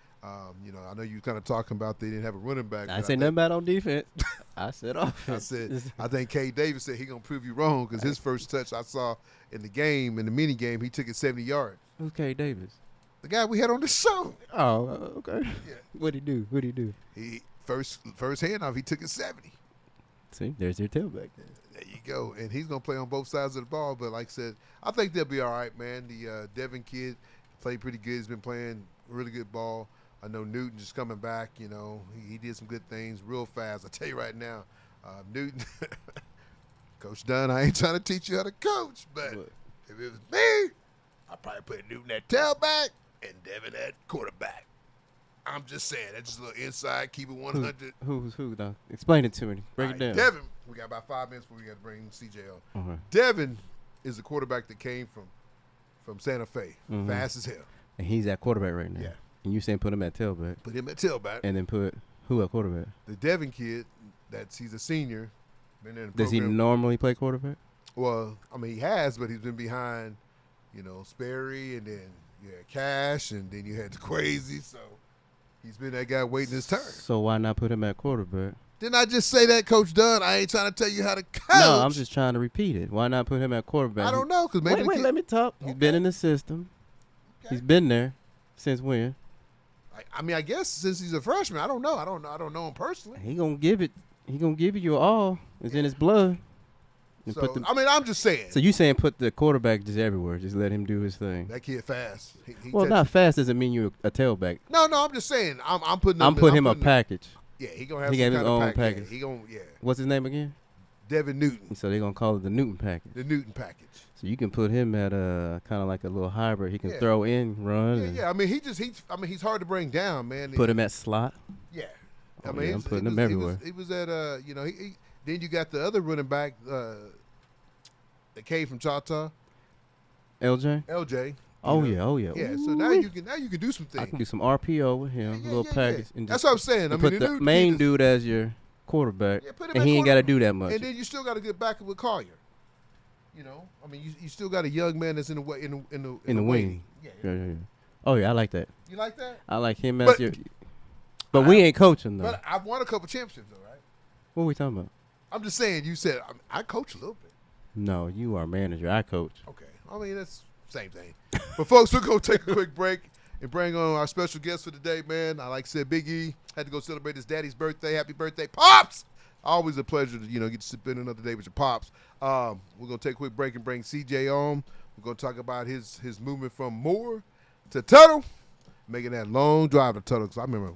You know, I know you kind of talking about they didn't have a running back. I said nothing bad on defense. I said offense. I think K. Davis said he going to prove you wrong because his first touch I saw in the game, in the mini game, he took it 70 yards. Who's K. Davis? The guy we had on the show. Oh, okay. Yeah. What'd he do? He first handoff, he took it 70. See, there's your tailback. There you go. And he's going to play on both sides of the ball. But like I said, I think they'll be all right, man. The Devin kid played pretty good. He's been playing really good ball. I know Newton just coming back. You know, he did some good things real fast. I tell you right now, Newton, Coach Dunn, I ain't trying to teach you how to coach. But if it was me, I'd probably put Newton at tailback and Devin at quarterback. I'm just saying. That's just a little inside. Keep it 100. Who's who, though? Explain it to me. Break it down. Devin, we got about 5 minutes before we got to bring CJ on. Okay. Devin is the quarterback that came from Santa Fe. Mm-hmm. Fast as hell. And he's at quarterback right now. Yeah. And you saying put him at tailback. Put him at tailback. And then put who at quarterback? The Devin kid, he's a senior. Been in the Does program. he normally play quarterback? Well, I mean, he has, but he's been behind, you know, Sperry, and then you had Cash, and then you had the Crazy, so he's been that guy waiting his turn. So why not put him at quarterback? Didn't I just say that, Coach Dunn? I ain't trying to tell you how to coach. No, I'm just trying to repeat it. Why not put him at quarterback? I don't know, because maybe Wait, let me talk. He's been in the system. Okay. He's been there since when? I mean, I guess since he's a freshman, I don't know. I don't know him personally. He gonna give it. He gonna give you your all. It's in his blood. So, I mean, I'm just saying. So you saying put the quarterback just everywhere? Just let him do his thing. That kid fast. Well, not fast doesn't mean you're a tailback. No, I'm just saying. I'm putting him a package. Yeah, he gonna have. He some gave his kind of own package. He gonna What's his name again? Devin Newton. So they're gonna call it the Newton package. The Newton package. So you can put him at kind of like a little hybrid. He can throw in, run. Yeah. I mean, he's hard to bring down, man. Put him at slot. Yeah. I mean, I'm putting him everywhere. He was at then you got the other running back that came from Choctaw. LJ. Oh yeah. Yeah. So now you can do some things. I can do some RPO with him, a little package. And that's what I'm saying. I mean, put the main dude as your quarterback, and he ain't got to do that much. And then you still got a good backup with Collier. You know, I mean, you still got a young man that's in the wing. Yeah. Oh yeah, I like that. You like that? I like him as your. But we ain't coaching though. But I've won a couple championships though, right? What are we talking about? I'm just saying. You said I coach a little bit. No, you are manager. I coach. Okay. I mean, that's the same thing. But folks, we're gonna take a quick break and bring on our special guest for today, man. I like I said, Big E had to go celebrate his daddy's birthday. Happy birthday, Pops! Always a pleasure to get to spend another day with your pops. We're gonna take a quick break and bring CJ on. We're gonna talk about his movement from Moore to Tuttle, making that long drive to Tuttle. Because I remember,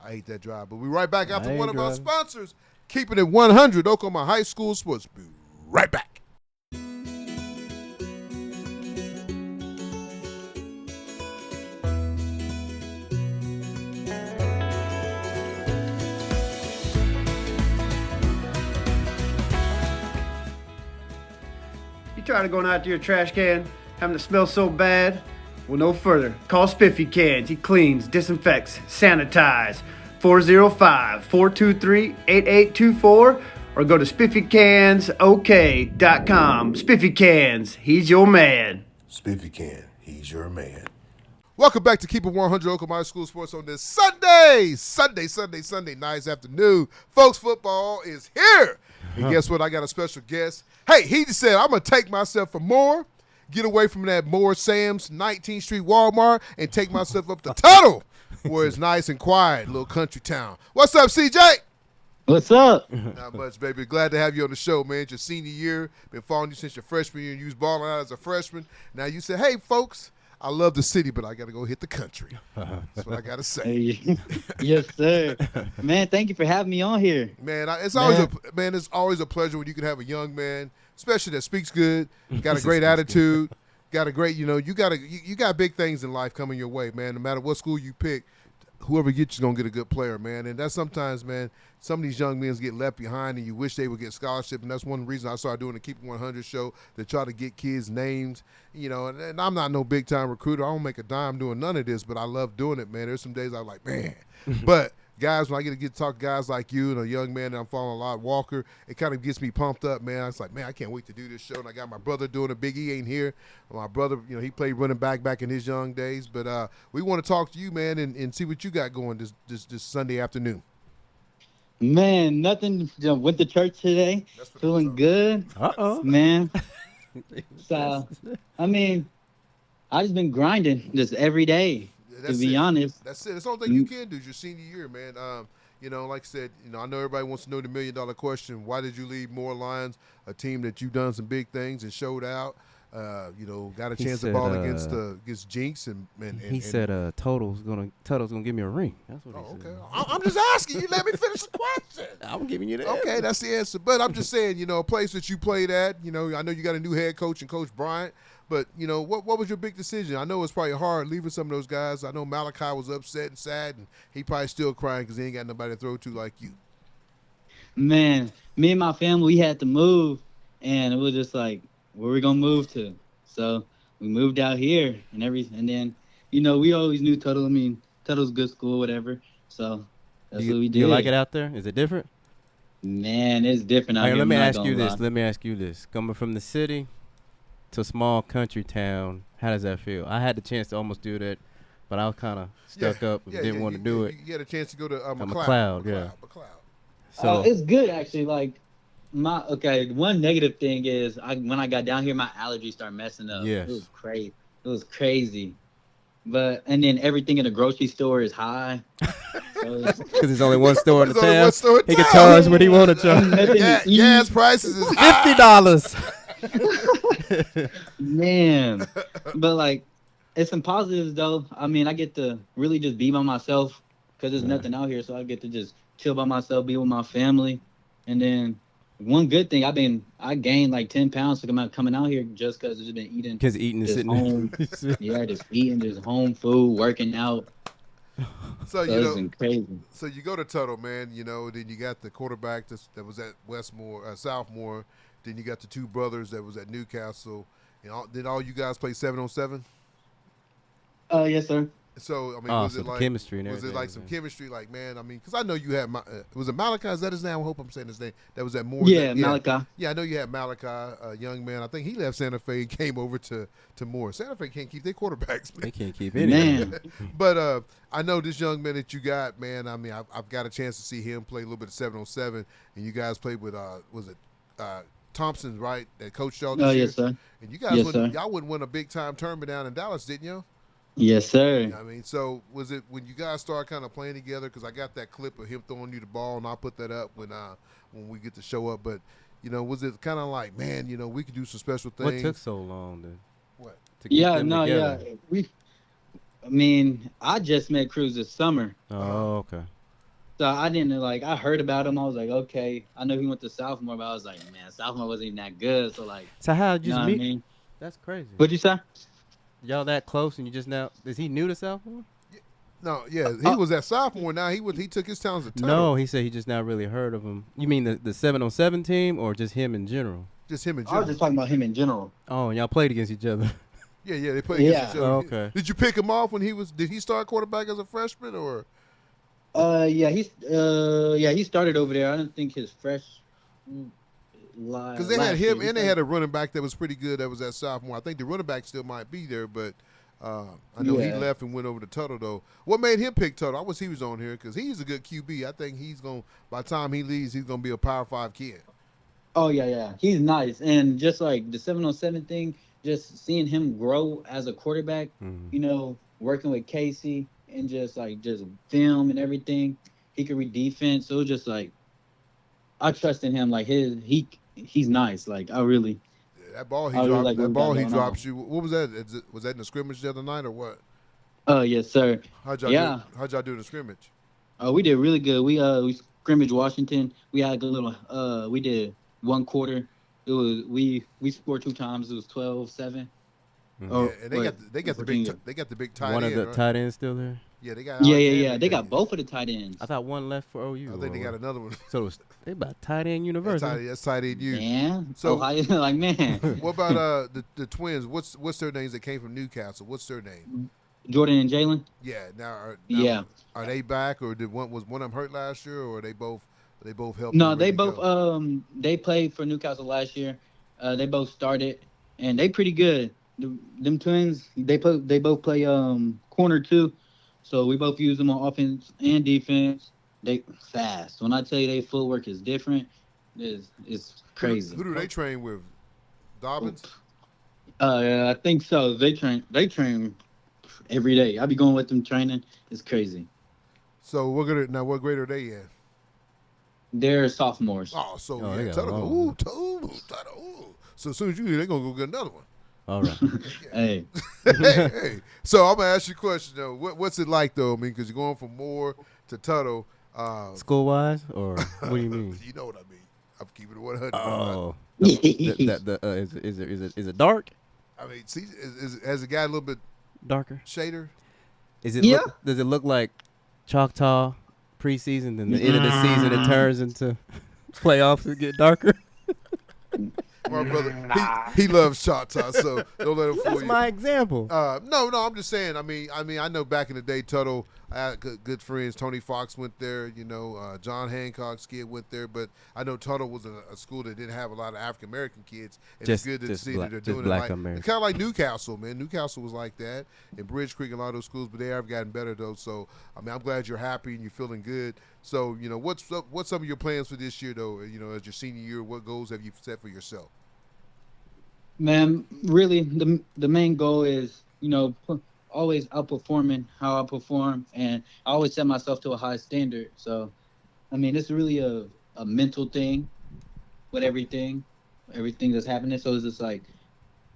I hate that drive. But we're right back after one of our sponsors, keeping it 100 Oklahoma High School Sports. Be right back. Trying to go out to your trash can? Having to smell so bad? Well, no further. Call Spiffy Cans. He cleans, disinfects, sanitizes. 405-423-8824 or go to spiffycansok.com. Spiffy Cans, he's your man. Spiffy Can, he's your man. Welcome back to Keep It 100 Oklahoma School Sports on this Sunday, nice afternoon. Folks, football is here. And guess what? I got a special guest. Hey, he just said, I'm going to take myself for more, get away from that Moore Sam's 19th Street Walmart, and take myself up to Tuttle, where it's nice and quiet, little country town. What's up, CJ? What's up? Not much, baby. Glad to have you on the show, man. It's your senior year. Been following you since your freshman year. You was balling out as a freshman. Now you said, hey, folks, I love the city, but I got to go hit the country. That's what I got to say. Yes, sir. Man, thank you for having me on here. Man, it's always a pleasure when you can have a young man, especially that speaks good, got a great attitude, got a great, you got big things in life coming your way, man. No matter what school you pick, whoever gets you going to get a good player, man. And that's sometimes, man, some of these young men get left behind and you wish they would get scholarship. And that's one reason I started doing the Keep It 100 show, to try to get kids names, and I'm not no big time recruiter. I don't make a dime doing none of this, but I love doing it, man. There's some days I'm like, man, but guys, when I get to talk to guys like you and a young man that I'm following a lot, Walker, it kind of gets me pumped up, man. It's like, man, I can't wait to do this show. And I got my brother doing it. Big E ain't here. My brother, he played running back in his young days. But we want to talk to you, man, and see what you got going this Sunday afternoon. Man, nothing. Went to church today. Feeling good. Man. So, I mean, I just been grinding just every day. To be honest. That's it. That's the only thing you can do is your senior year, man. Like I said, I know everybody wants to know the $1 million question. Why did you leave Moore Lions, a team that you've done some big things and showed out? Got a chance to ball against Jinx and he said Tuttle's gonna give me a ring. That's what he said. Okay. I'm just asking you. Let me finish the question. I'm giving you the answer. Okay, that's the answer. But I'm just saying, a place that you played at. I know you got a new head coach and Coach Bryant. But, what was your big decision? I know it's probably hard leaving some of those guys. I know Malachi was upset and sad, and he probably still crying because he ain't got nobody to throw to like you. Man, me and my family, we had to move, and it was just like, where we going to move to? So we moved out here and everything. And then, we always knew Tuttle. I mean, Tuttle's a good school, whatever. So that's what we did. Do you like it out there? Is it different? Man, it's different out here. Let me ask you this. Coming from the city to a small country town, how does that feel? I had the chance to almost do that, but I was kind of stuck up and didn't want to do it. You had a chance to go to McLeod. So it's good actually. Like one negative thing is when I got down here, my allergies started messing up. Yes. It was crazy. And then everything in the grocery store is high. Because there's only one store in the town. He can charge what he want to charge. Gas prices is $50. Man, but it's some positives though. I mean, I get to really just be by myself because there's nothing out here, so I get to just chill by myself, be with my family. And then one good thing, I gained like 10 pounds coming out here just because I've just been eating. Because eating is sitting home. Yeah, just eating just home food, working out. So it's been crazy. So you go to Tuttle, man. Then you got the quarterback that was at Southmore. Then you got the two brothers that was at Newcastle. Did all you guys play 7-on-7? Yes, sir. So, was it like chemistry? Was it like some chemistry? Like, man, because I know you had was it Malachi? Is that his name? I hope I'm saying his name. That was at Moore. Yeah, Malachi. Yeah, I know you had Malachi, a young man. I think he left Santa Fe and came over to Moore. Santa Fe can't keep their quarterbacks, man. They can't keep anything. Man. But I know this young man that you got, man. I mean, I've got a chance to see him play a little bit of 7-on-7, and you guys played with Thompson, right? That coached y'all this year. Yes, sir. And you guys y'all wouldn't win a big time tournament down in Dallas, didn't you? Yes, sir. So was it when you guys started kind of playing together? Because I got that clip of him throwing you the ball, and I'll put that up when we get to show up. But was it kind of like, man, we could do some special things? What took so long then? What? I just met Cruz this summer. Oh, okay. So I didn't I heard about him. I was like, okay. I know he went to Southmore, but I was like, man, Southmore wasn't even that good. So how did you meet? I mean? That's crazy. What'd you say? Y'all that close and you just now? Is he new to Southmore? No, yeah, he was at Sophomore. Now he took his talents to Tuttle. No, he said he just now really heard of him. You mean the 7-on-7 team or just him in general? Just him in I general. was just talking about him in general. Oh, and y'all played against each other. Yeah, they play against each other. Oh, okay. Did you pick him off when did he start quarterback as a freshman or? He started over there. I don't think his fresh. Because they had him and they had a running back that was pretty good. That was that sophomore. I think the running back still might be there, but I know he left and went over to Tuttle though. What made him pick Tuttle? I wish he was on here because he's a good QB. I think he's going. By the time he leaves, he's going to be a Power 5 kid. Oh yeah, he's nice, and just like the 7-on-7 thing, just seeing him grow as a quarterback, working with Casey and just film and everything, he could read defense. So it was just like I trust in him. Like he's nice. Like I really. Yeah, that ball he drops you. What was that? Was that in the scrimmage the other night or what? Yes, sir. How'd y'all do in the scrimmage? We did really good. We scrimmaged Washington. We had a good little. We did one quarter. It was we scored 2 times. It was 12-7. Mm-hmm. And they got the big tight end. One of the tight ends still there. Yeah, they got. They got both of the tight ends. I thought one left for OU. I think they got another one. So they about tight end university. That's tight end U. Yeah. So like man. What about the twins? What's their names that came from Newcastle? What's their name? Jordan and Jalen. Yeah. Now are they back or was one of them hurt last year or are they both helped? No, they both they played for Newcastle last year. They both started and they pretty good. Them twins, they both play corner too. So we both use them on offense and defense. They fast. When I tell you their footwork is different, it's crazy. Who do they train with? Dobbins? I think so. They train every day. I be going with them training. It's crazy. So what grade are they in? They're sophomores. Oh, so Tuttle. So as soon as you leave, they're gonna go get another one. All right. Hey. hey. So I'm gonna ask you a question though. What's it like though? I mean, because you're going from Moore to Tuttle. School wise, or what do you mean? You know what I mean. I'm keeping it 100. Oh. Is it dark? I mean, see, has it got a little bit darker shader? Is it? Yeah. Does it look like Choctaw preseason? Then the end of the season it turns into playoffs and get darker. My brother, he loves Choctaw, so don't let him fool you. That's my example. No, I'm just saying. I mean, I know back in the day, Tuttle, I had good friends. Tony Fox went there. John Hancock's kid went there. But I know Tuttle was a school that didn't have a lot of African American kids. And it's good to see that they're doing it. Kind of like Newcastle, man. Newcastle was like that, and Bridge Creek, a lot of those schools, but they have gotten better though. So I mean, I'm glad you're happy and you're feeling good. So what's some of your plans for this year though? As your senior year, what goals have you set for yourself? Man, really, the main goal is, always outperforming how I perform, and I always set myself to a high standard. So, I mean, it's really a mental thing with everything that's happening. So it's just like,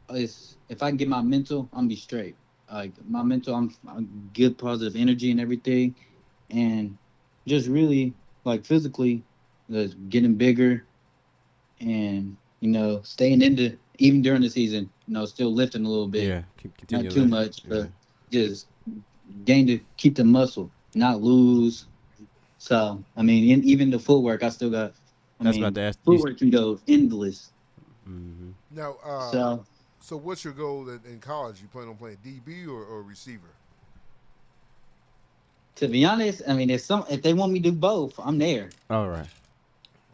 if I can get my mental, I'm gonna be straight. Like my mental, I'm good, positive energy and everything, and just really like physically, just getting bigger, and staying into. Even during the season, still lifting a little bit. Yeah, not too much, but just keep the muscle, not lose. So, I mean, even the footwork, I still got. About to ask. Footwork can go endless. Mm-hmm. Now, so what's your goal in college? You plan on playing DB or receiver? To be honest, I mean, if they want me to do both, I'm there. All right.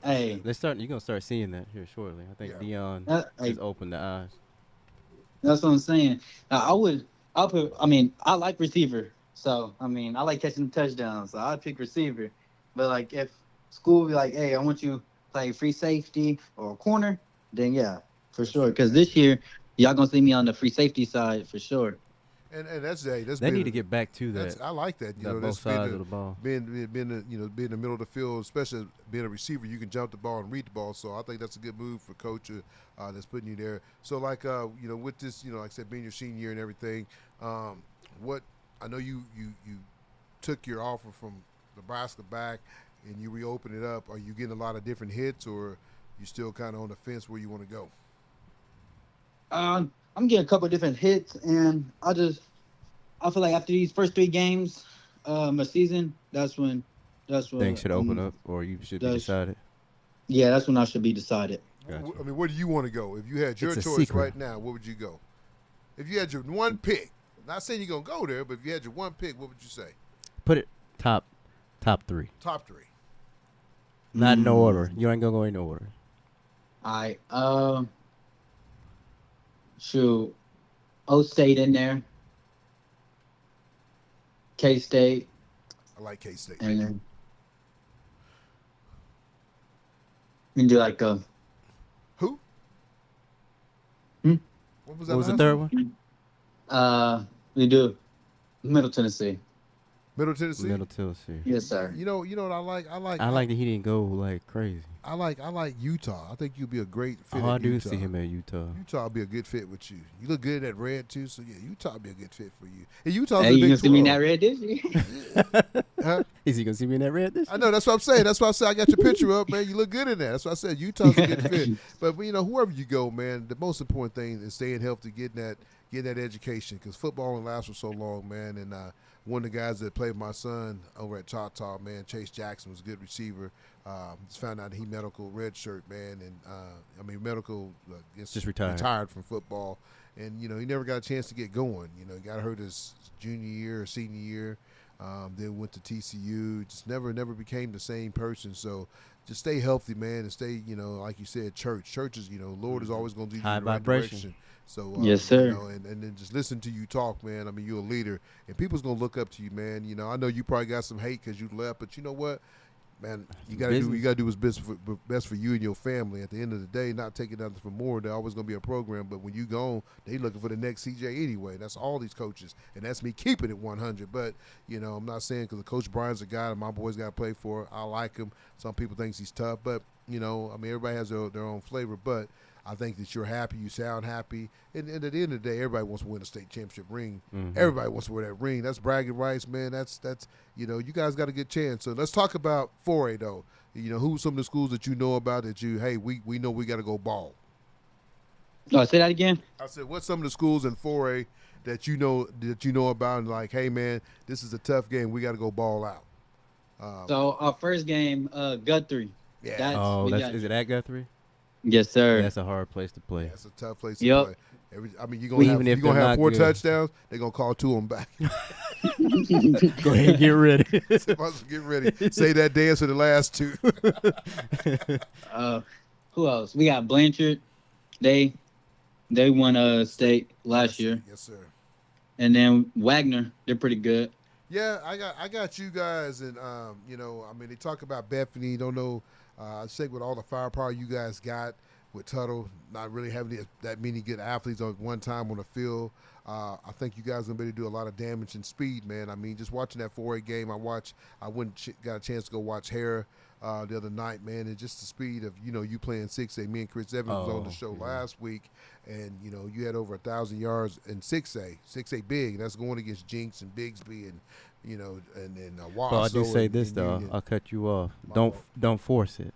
Hey, you're gonna start seeing that here shortly. I think Dion has opened the eyes. That's what I'm saying. I like receiver, so I like catching touchdowns. So I'd pick receiver. But like if school be like, hey, I want you to play free safety or corner, then yeah, for sure. Because this year y'all gonna see me on the free safety side for sure. And that's they need to get back to that. I like that. Both sides of the ball. Being in the middle of the field, especially being a receiver, you can jump the ball and read the ball. So I think that's a good move for coach that's putting you there. So like with this, like I said, being your senior year and everything, what I know you took your offer from Nebraska back and you reopened it up. Are you getting a lot of different hits, or you still kind of on the fence where you want to go? I'm getting a couple of different hits, and I feel like after these first 3 games, a season, that's when things should open up, or you should be decided. Yeah, that's when I should be decided. Gotcha. I mean, where do you want to go? If you had your choice right now, where would you go? If you had your one pick, not saying you're gonna go there, but if you had your one pick, what would you say? Put it top 3. Top 3. Not in no order. You ain't gonna go in no order. All right. Shoot. O State in there. K-State. I like K-State. And then we can do like a. Who? Hmm? What was the third one? We do Middle Tennessee. Middle Tennessee. Middle Tennessee. Yes, sir. You know what I like. I like that he didn't go like crazy. I like Utah. I think you'll be a great fit. Oh, I at do Utah. see him at Utah. Utah will be a good fit with you. You look good at red too, so yeah, Utah will be a good fit for you. And Utah's Hey, a you big gonna see me in 12. that red this year? Huh? Is he gonna see me in that red this? I know, that's what I'm saying. That's why I said I got your picture up, man. You look good in that. That's why I said Utah's a good fit. But you know, whoever you go, man, the most important thing is staying healthy, getting that education, because football only lasts for so long, man. And one of the guys that played my son over at Tuttle, man, Chase Jackson, was a good receiver. Just found out he medical red shirt, man, and medical just retired from football, and you know he never got a chance to get going. You know, he got hurt his junior year or senior year. Then went to TCU. Just never became the same person. So just stay healthy, man, and stay, you know, like you said, church is, you know, Lord is always going to lead you in the right direction. So yes, sir. You know, and then just listen to you talk, man. I mean, you're a leader, and people's going to look up to you, man. You know, I know you probably got some hate because you left, but you know what? Man, you gotta do what's best for you and your family. At the end of the day, not taking nothing for more. They're always gonna be a program, but when you go, they looking for the next CJ anyway. That's all these coaches, and that's me keeping it 100. But you know, I'm not saying because Coach Brian's a guy that my boys got to play for. I like him. Some people think he's tough, but you know, I mean, everybody has their own flavor. But I think that you're happy, you sound happy, and at the end of the day, everybody wants to win a state championship ring. Mm-hmm. Everybody wants to wear that ring. That's bragging rights, man. That's you know, you guys got a good chance. So let's talk about 4A though. You know, who's some of the schools that you know about that we know we got to go ball. Oh, say that again. I said, what's some of the schools in 4A that you know about and like, hey man, this is a tough game. We got to go ball out. So our first game, Guthrie. Yeah. Is it at Guthrie? Yes, sir. That's a hard place to play. That's a tough place to play. You're gonna have 4 touchdowns. They're gonna call 2 of them back. Go ahead and get ready. Get ready. Say that dance for the last 2. Who else? We got Blanchard. They won state last year. Yes, sir. And then Wagner, they're pretty good. Yeah, I got you guys, and you know, I mean, they talk about Bethany. Don't know. I think with all the firepower you guys got with Tuttle, not really having that many good athletes at one time on the field, I think you guys are going to be able to do a lot of damage and speed, man. I mean, just watching that 4A game, I got a chance to go watch Hare the other night, man, and just the speed of, you know, you playing 6A. Me and Chris Evans was on the show last week, and, you know, you had over 1,000 yards in 6A. 6A big, and that's going against Jinx and Bigsby and, you know, and Wasso. Well, I do say this, though. I'll cut you off. Don't force it.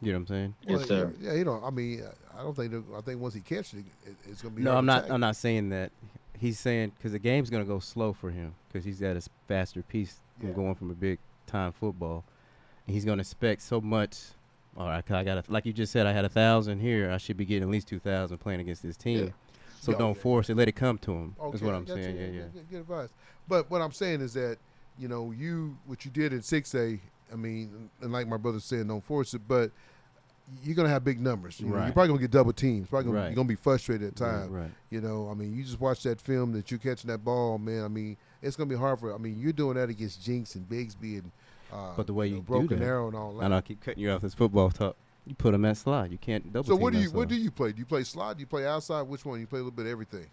You know what I'm saying? Yes, sir. Yeah, you know, I mean, I think once he catches it, it's going to be. No, I'm not saying that. He's saying because the game's going to go slow for him because he's at a faster pace going from a big time football, and he's going to expect so much. All right, I got like you just said, I had 1,000 here. I should be getting at least 2,000 playing against this team. Yeah. So don't force it. Let it come to him. Okay, is what I'm saying. Yeah. Good advice. But what I'm saying is that, you know, what you did in 6A, I mean, and like my brother said, don't force it, but you're going to have big numbers. You know, you're probably going to get double teams. You're going to be frustrated at times. Right. You know, I mean, you just watch that film that you're catching that ball, man. I mean, it's going to be hard you're doing that against Jinx and Bigsby and but the way you Broken do that, Arrow and all that. And I'll keep cutting you off this football talk. You put him at slot. You can't double team. So what do you play? Do you play slot? Do you play outside? Which one? You play a little bit of everything?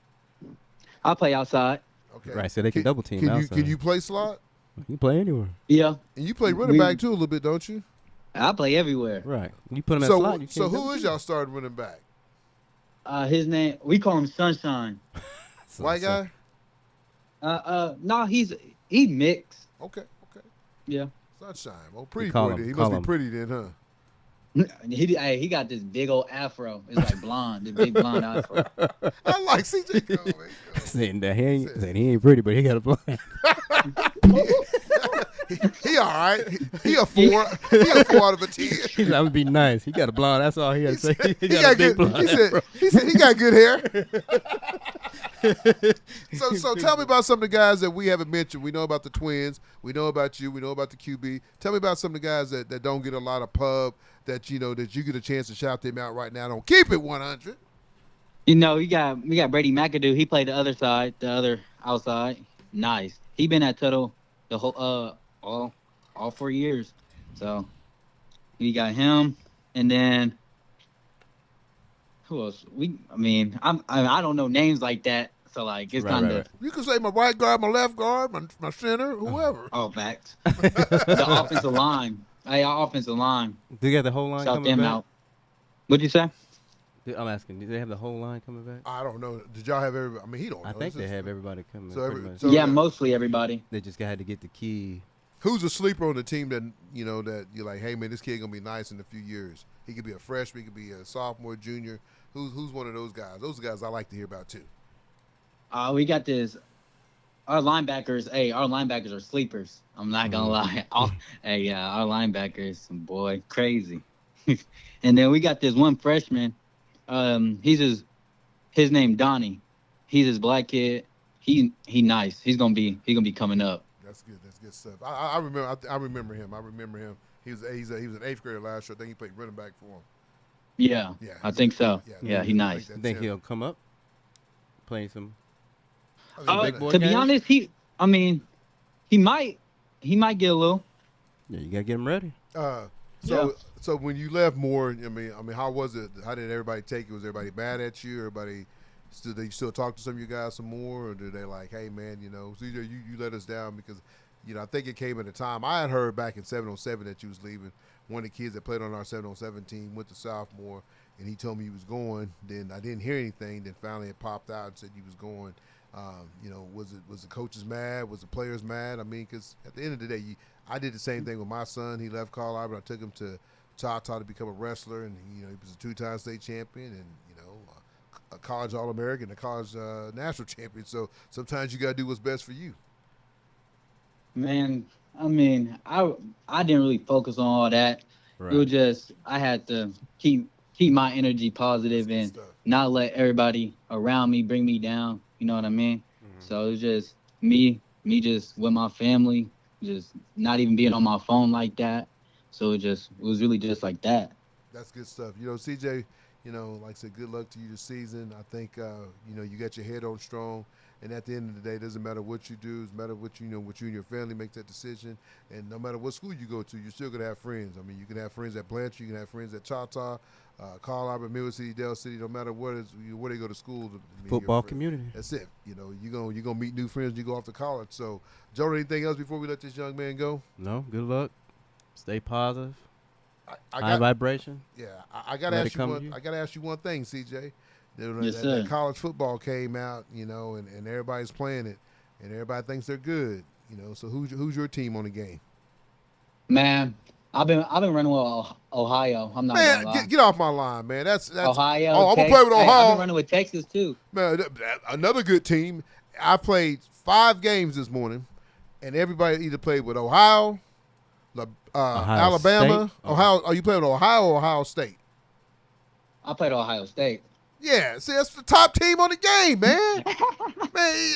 I play outside. Okay. Right, so they can double team outside. Can you play slot? You play anywhere. Yeah. And you play running back too a little bit, don't you? I play everywhere. Right. You put him at slot. You so who is y'all starting running back? His name, we call him Sunshine. White guy? No, he mixed. Okay. Yeah. Sunshine. Well, pretty boy. He must be pretty then, huh? He got this big old afro. It's like blonde, this big blonde afro. I like CJ. Saying that he ain't pretty, but he got a blonde. He all right. He a 4. He a 4 out of a 10. That would be nice. He got a blonde. That's all he had to say. He got good. He said he got good hair. So tell me about some of the guys that we haven't mentioned. We know about the Twins. We know about you. We know about the QB. Tell me about some of the guys that don't get a lot of pub that you get a chance to shout them out right now. Don't keep it 100. We got Brady McAdoo. He played the other side, the other outside. Nice. He been at Tuttle the whole all 4 years. So we got him, and then who else? I don't know names like that. So like it's kind of right. You can say my right guard, my left guard, my center, whoever. all facts. The offensive line. Hey, our offensive line. Do you have the whole line Shout coming them back? out. What'd you say? I'm asking. Do they have the whole line coming back? I don't know. Did y'all have everybody? I mean, he don't know. I think they have everybody coming. So pretty much. Yeah, mostly everybody. They just had to get the key. Who's a sleeper on the team that that you're like, hey man, this kid gonna be nice in a few years? He could be a freshman, he could be a sophomore, junior. Who's one of those guys? Those are guys I like to hear about too. We got this. Our linebackers. Hey, our linebackers are sleepers. I'm not gonna lie. Our linebackers, boy, crazy. And then we got this one freshman. His name Donnie. He's this black kid. He nice. He's gonna be coming up. That's good. That's good stuff. I remember him. He was an 8th grader last year. I think he played running back for him. Yeah. I think so. Yeah, he nice. You think he'll come up, playing some? Big boy To be games? honest, he might get a little. Yeah, you gotta get him ready. So when you left Moore, I mean, how was it? How did everybody take it? Was everybody mad at you? Did they still talk to some of you guys some more, or did they like, hey man, CJ, you let us down because, I think it came at a time. I had heard back in 707 that you was leaving. One of the kids that played on our 707 team went to sophomore, and he told me he was going. Then I didn't hear anything. Then finally it popped out and said he was going. Was the coaches mad? Was the players mad? I mean, because at the end of the day, I did the same thing with my son. He left Colorado. I took him to Tuttle to become a wrestler, and he was a 2-time state champion, and a college All-American, a college national champion. So sometimes you got to do what's best for you. Man, I mean, I didn't really focus on all that. Right. It was just I had to keep my energy positive and not let everybody around me bring me down. You know what I mean? Mm-hmm. So it was just me just with my family, just not even being on my phone like that. So it was really just like that. That's good stuff. CJ, like I said, good luck to you this season. I think, you got your head on strong. And at the end of the day, it doesn't matter what you do. It matters what you and your family make that decision. And no matter what school you go to, you're still going to have friends. I mean, you can have friends at Blanchard. You can have friends at Choctaw, Colorado, Mill City, Dale City. No matter where they go to school. Football community. That's it. You're gonna meet new friends when you go off to college. So, Jonah, anything else before we let this young man go? No, good luck. Stay positive. High I vibration. Yeah, I got to ask you one. I got to ask you one thing, CJ. Yes, sir. That college football came out, and everybody's playing it, and everybody thinks they're good, So who's your team on the game? Man, I've been running with Ohio. I'm not gonna lie. Get off my line, man. That's Ohio. Oh, I'm gonna play with Ohio. I've been running with Texas too. Man, another good team. I played 5 games this morning, and everybody either played with Ohio, Alabama, State? Ohio. Are you playing with Ohio or Ohio State? I played Ohio State. Yeah, see, that's the top team on the game, man. Man,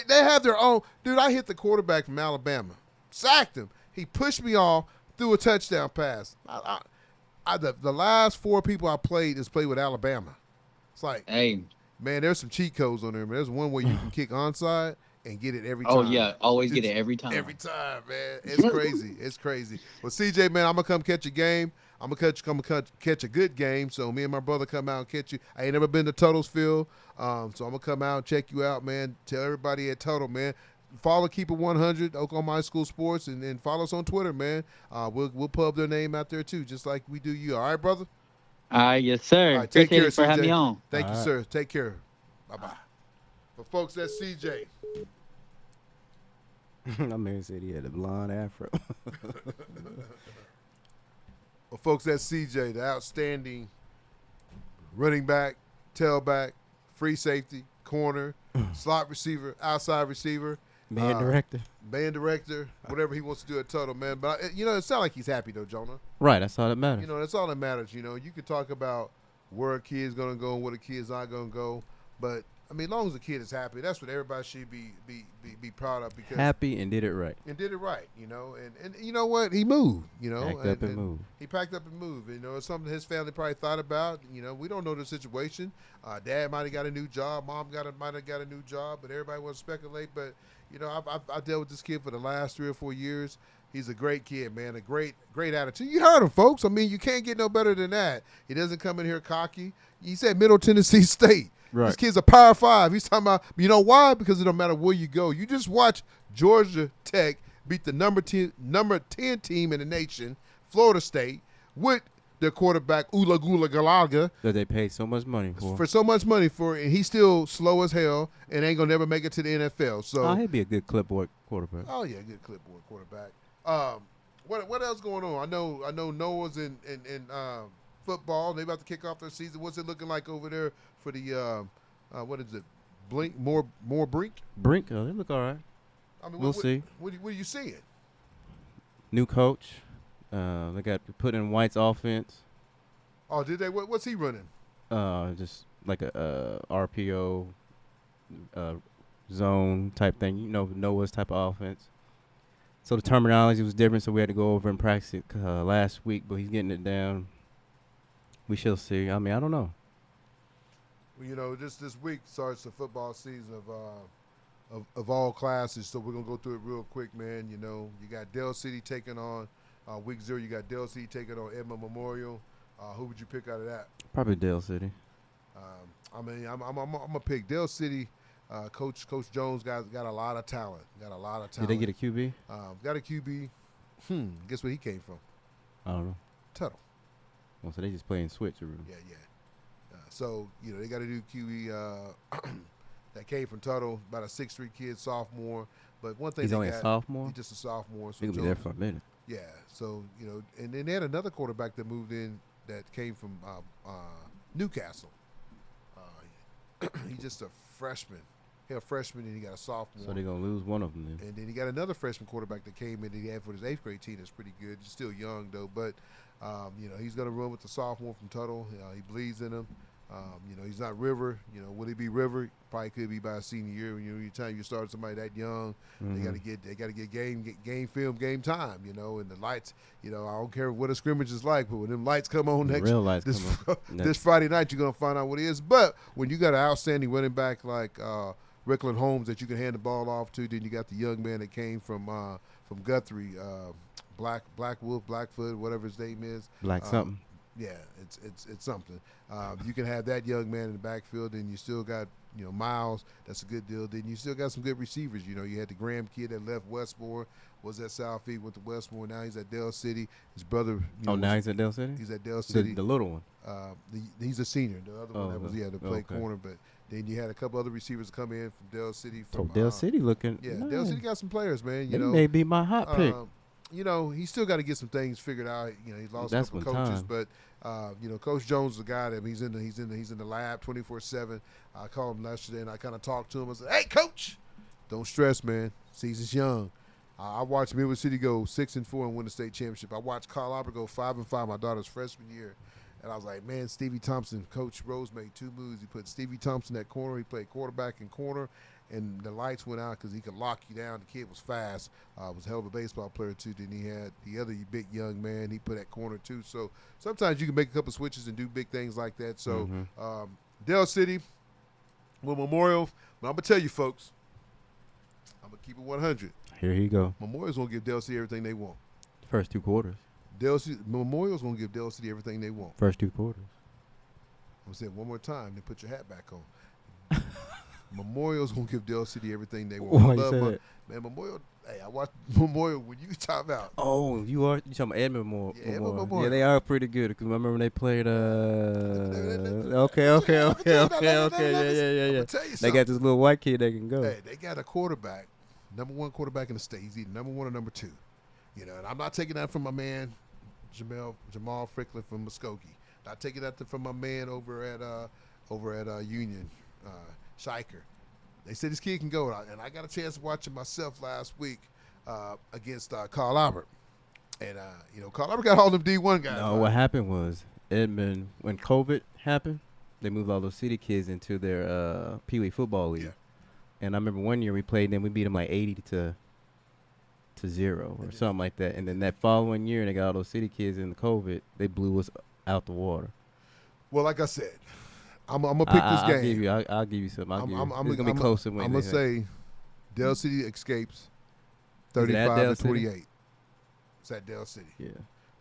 they have their own. Dude, I hit the quarterback from Alabama, sacked him. He pushed me off, threw a touchdown pass. The last 4 people I played with Alabama. It's like, hey, man, there's some cheat codes on there, man. There's one where you can kick onside and get it every time. Oh yeah, always get it every time. Every time, man. It's crazy. It's crazy. Well, CJ, man, I'm gonna come catch a game. I'm gonna catch a good game. So me and my brother come out and catch you. I ain't never been to Tuttlesville, so I'm gonna come out and check you out, man. Tell everybody at Tuttle, man. Follow Keep It 100 Oklahoma High School Sports, and follow us on Twitter, man. We'll pub their name out there too, just like we do you. All right, brother. All right, yes, sir. All right, take Appreciate care, it for CJ. having me on. Thank you, sir. Take care. Bye-bye. But folks, that's CJ. My man said he had a blonde afro. Well, folks, that's CJ, the outstanding running back, tailback, free safety, corner, slot receiver, outside receiver. Band director. Band director, whatever he wants to do at Tuttle, man. But, it sounds like he's happy, though, Jonah. Right, that's all that matters. That's all that matters. You could talk about where a kid's going to go and where a kid's not going to go. But I mean, as long as the kid is happy, that's what everybody should be proud of. Because happy and did it right. And did it right, you know. And you know what? He moved, you know. Packed up and moved. He packed up and moved. You know, it's something his family probably thought about. You know, we don't know the situation. Dad might have got a new job. Mom might have got a new job. But everybody wants to speculate. But, you know, I've dealt with this kid for the last 3 or 4 years. He's a great kid, man. A great attitude. You heard him, folks. I mean, you can't get no better than that. He doesn't come in here cocky. He said Middle Tennessee State. Right. This kid's a Power 5. He's talking about, you know why? Because it don't matter where you go. You just watch Georgia Tech beat the number 10 team in the nation, Florida State, with their quarterback Ula Gula Galaga. That they pay so much money for. So much money for, and he's still slow as hell and ain't gonna never make it to the NFL. So he'd be a good clipboard quarterback. Oh yeah, good clipboard quarterback. What else going on? I know Noah's in football. They about to kick off their season. What's it looking like over there for the what is it? Brink? Brink? Oh, they look all right. I mean, we'll see. What are you seeing? New coach. They got put in White's offense. Oh, did they? What's he running? Just like a RPO zone type thing. You know, Noah's type of offense. So the terminology was different, so we had to go over and practice it last week, but he's getting it down. We shall see. I mean, I don't know. Well, you know, this week starts the football season of all classes, so we're going to go through it real quick, man. You know, you got Dell City taking on week 0. You got Dell City taking on Edmond Memorial. Who would you pick out of that? Probably Dell City. I mean, I'm going to pick Dell City. Coach Jones got a lot of talent. Did they get a QB? Got a QB. Guess where he came from? I don't know. Tuttle. Well, so they just playing switcheroo. Yeah. So, you know, they got a new QB that came from Tuttle, about a 6'3" kid, sophomore. But one thing he's only a sophomore? He's just a sophomore. So he'll be there for a minute. Yeah. So, you know, and then they had another quarterback that moved in that came from Newcastle. He's just a freshman. He's a freshman, and he got a sophomore. So they're going to lose one of them then. And then he got another freshman quarterback that came in that he had for his 8th grade team that's pretty good. He's still young, though. But, you know, he's going to run with the sophomore from Tuttle. He believes in him. You know, he's not River. You know, will he be River? Probably could be by a senior year. You know, anytime you start somebody that young, they got to get game film, game time. You know, and the lights. You know, I don't care what a scrimmage is like, but when them lights come on this Friday night, you're gonna find out what it is. But when you got an outstanding running back like Rickland Holmes that you can hand the ball off to, then you got the young man that came from Guthrie, Blackfoot, whatever his name is. Something. Yeah, it's something. You can have that young man in the backfield, and you still got, you know, Miles. That's a good deal. Then you still got some good receivers. You know, you had the Graham kid that left Westmore, was at Southfield, went to Westmore. Now he's at Dell City. His brother. Now he's at Dell City. He's at Dell City. The little one. He's a senior. The other one that was to play corner, but then you had a couple other receivers come in from Dell City. Dell City looking. Yeah, nice. Dell City got some players, man. They may be my hot pick. You know, he still got to get some things figured out. You know, he's lost a couple coaches, but you know, Coach Jones is the guy that he's in the lab 24/7. I called him yesterday and I kind of talked to him. I said, "Hey, Coach, don't stress, man. Season's young." I watched Midwest City go 6-4 and win the state championship. I watched Carl Albert go 5-5 my daughter's freshman year. And I was like, man, Stevie Thompson, Coach Rose made 2 moves. He put Stevie Thompson at corner. He played quarterback in corner. And the lights went out because he could lock you down. The kid was fast. Was a hell of a baseball player, too. Then he had the other big young man he put at corner, too. So sometimes you can make a couple switches and do big things like that. So Dell City with Memorial. But I'm going to tell you, folks, I'm going to keep it 100. Here you go. Memorial's going to give Dell City everything they want. First 2 quarters. Memorial's going to give Dell City everything they want. First 2 quarters. I'm going to say it one more time, then put your hat back on. Memorial's going to give Dell City everything they want. Man, Memorial, hey, I watched Memorial when you talk out. Oh, you talking about Edmond Memorial. Yeah, Edmond Memorial. Yeah, they are pretty good. Because remember when they played, okay. Yeah. They got this little white kid that can go. Hey, they got a quarterback, number 1 quarterback in the state. He's either number 1 or number 2. You know, and I'm not taking that from my man, Jamal Fricklin from Muskogee. Not taking that from my man over at Union, Shiker. They said this kid can go, and I got a chance to watch him myself last week against Carl Albert. And, you know, Carl Albert got all them D1 guys. No, what happened was Edmond, when COVID happened, they moved all those city kids into their Pee Wee football league. Yeah. And I remember one year we played them, we beat them like 80-0 or something like that. And then that following year, they got all those city kids in the COVID. They blew us out the water. Well, like I said, I'm gonna pick this game. I'll give you some. I'm it's gonna be closer. I'm gonna say Dell City escapes 35-28. It's at Dell City. Yeah.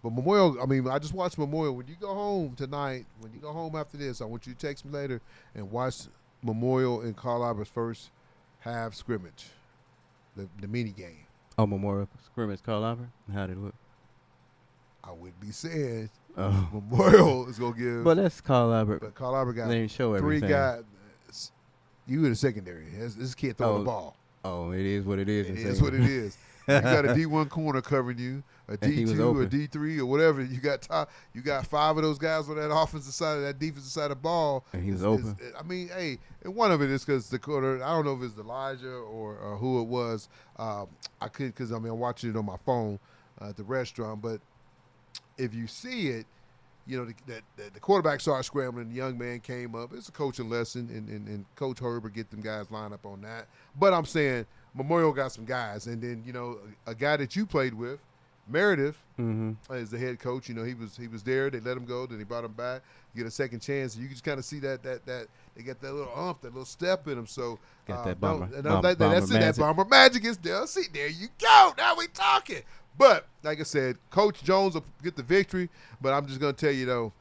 But Memorial, I just watched Memorial. When you go home tonight, when you go home after this, I want you to text me later and watch Memorial and Carl Albert's first half scrimmage, the mini game. Oh, Memorial scrimmage, Carl Albert? How did it look? I would be saying Oh. Memorial is going to give. But that's Carl Albert. But Carl Albert got they didn't show three everything. guys. You in the secondary. This kid throwing the ball. Oh, it is what it is. It is what it is. You got a D1 corner covering you, a D2, a D3, or whatever. You got five of those guys on that offensive side of that defensive side of the ball. And he was open. And one of it is because the corner, I don't know if it's Elijah or who it was. I couldn't because, I'm watching it on my phone at the restaurant. But if you see it, the quarterback started scrambling. The young man came up. It's a coaching lesson, and Coach Herbert get them guys lined up on that. But I'm saying Memorial got some guys. And then, a guy that you played with, Meredith, is the head coach. He was there. They let him go. Then they brought him back. You get a second chance. And you can just kind of see that they got that little that little step in them. So got that bomber. That's it. That bomber magic is there. See, there you go. Now we talking. But like I said, Coach Jones will get the victory. But I'm just gonna tell you though,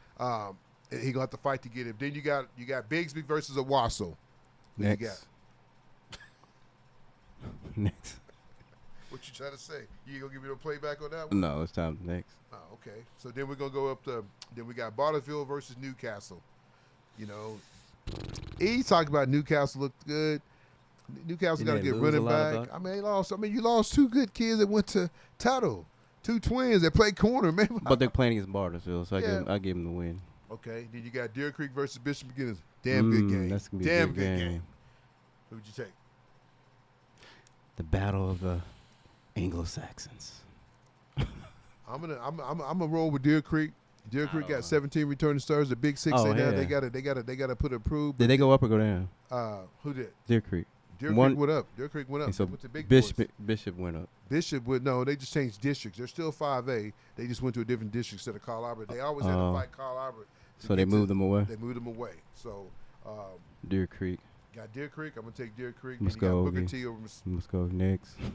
he gonna have to fight to get it. Then you got Bigsby versus Owasso. Next. Next. What you trying to say? You gonna give me the playback on that one? No, it's time next. Oh, okay. So then we're gonna go up to. Then we got Bartlesville versus Newcastle. He talked about Newcastle looked good. Newcastle got to get running back. You lost two good kids that went to Tuttle, two twins that played corner, man. But they're playing against Bartlesville, so I give them the win. Okay. Then you got Deer Creek versus Bishop McGinnis. Damn good game. That's gonna be a good game. Who would you take? The battle of the Anglo-Saxons. I'm gonna roll with Deer Creek. Deer Creek got 17 returning starters. The Big Six. They gotta put approved. Did they go up or go down? Who did? Deer Creek. Deer Creek went up. Deer Creek went up. So went to big Bishop went up. Bishop would no. They just changed districts. They're still 5A. They just went to a different district instead of Carl Albert. They always had to fight Carl Albert. So they moved them away. They moved them away. So Deer Creek. Got Deer Creek. I'm gonna take Deer Creek. Let's go. Booker T over. Let's go next. Okay.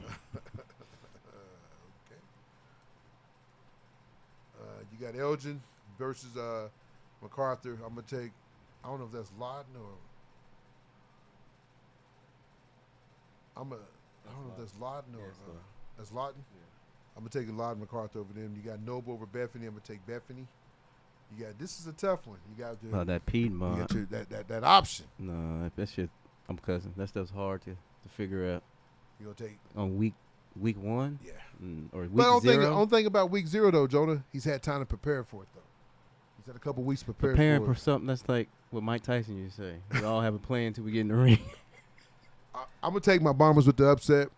You got Elgin versus MacArthur. I'm gonna take. I don't know if that's Lawton or. I don't know if that's Lawton or that's Lawton. Yeah. I'm gonna take Lawton MacArthur over them. You got Noble over Bethany. I'm gonna take Bethany. You got this is a tough one. You got that Piedmont. You got that option. No, that shit. I'm cussing. That stuff's hard to figure out. You gonna take on week 1? Yeah. Or week but 0? Only thing about week 0 though, Jonah, he's had time to prepare for it though. He's had a couple weeks preparing for for something that's like what Mike Tyson used to say. We all have a plan until we get in the ring. I'm gonna take my Bombers with the upset.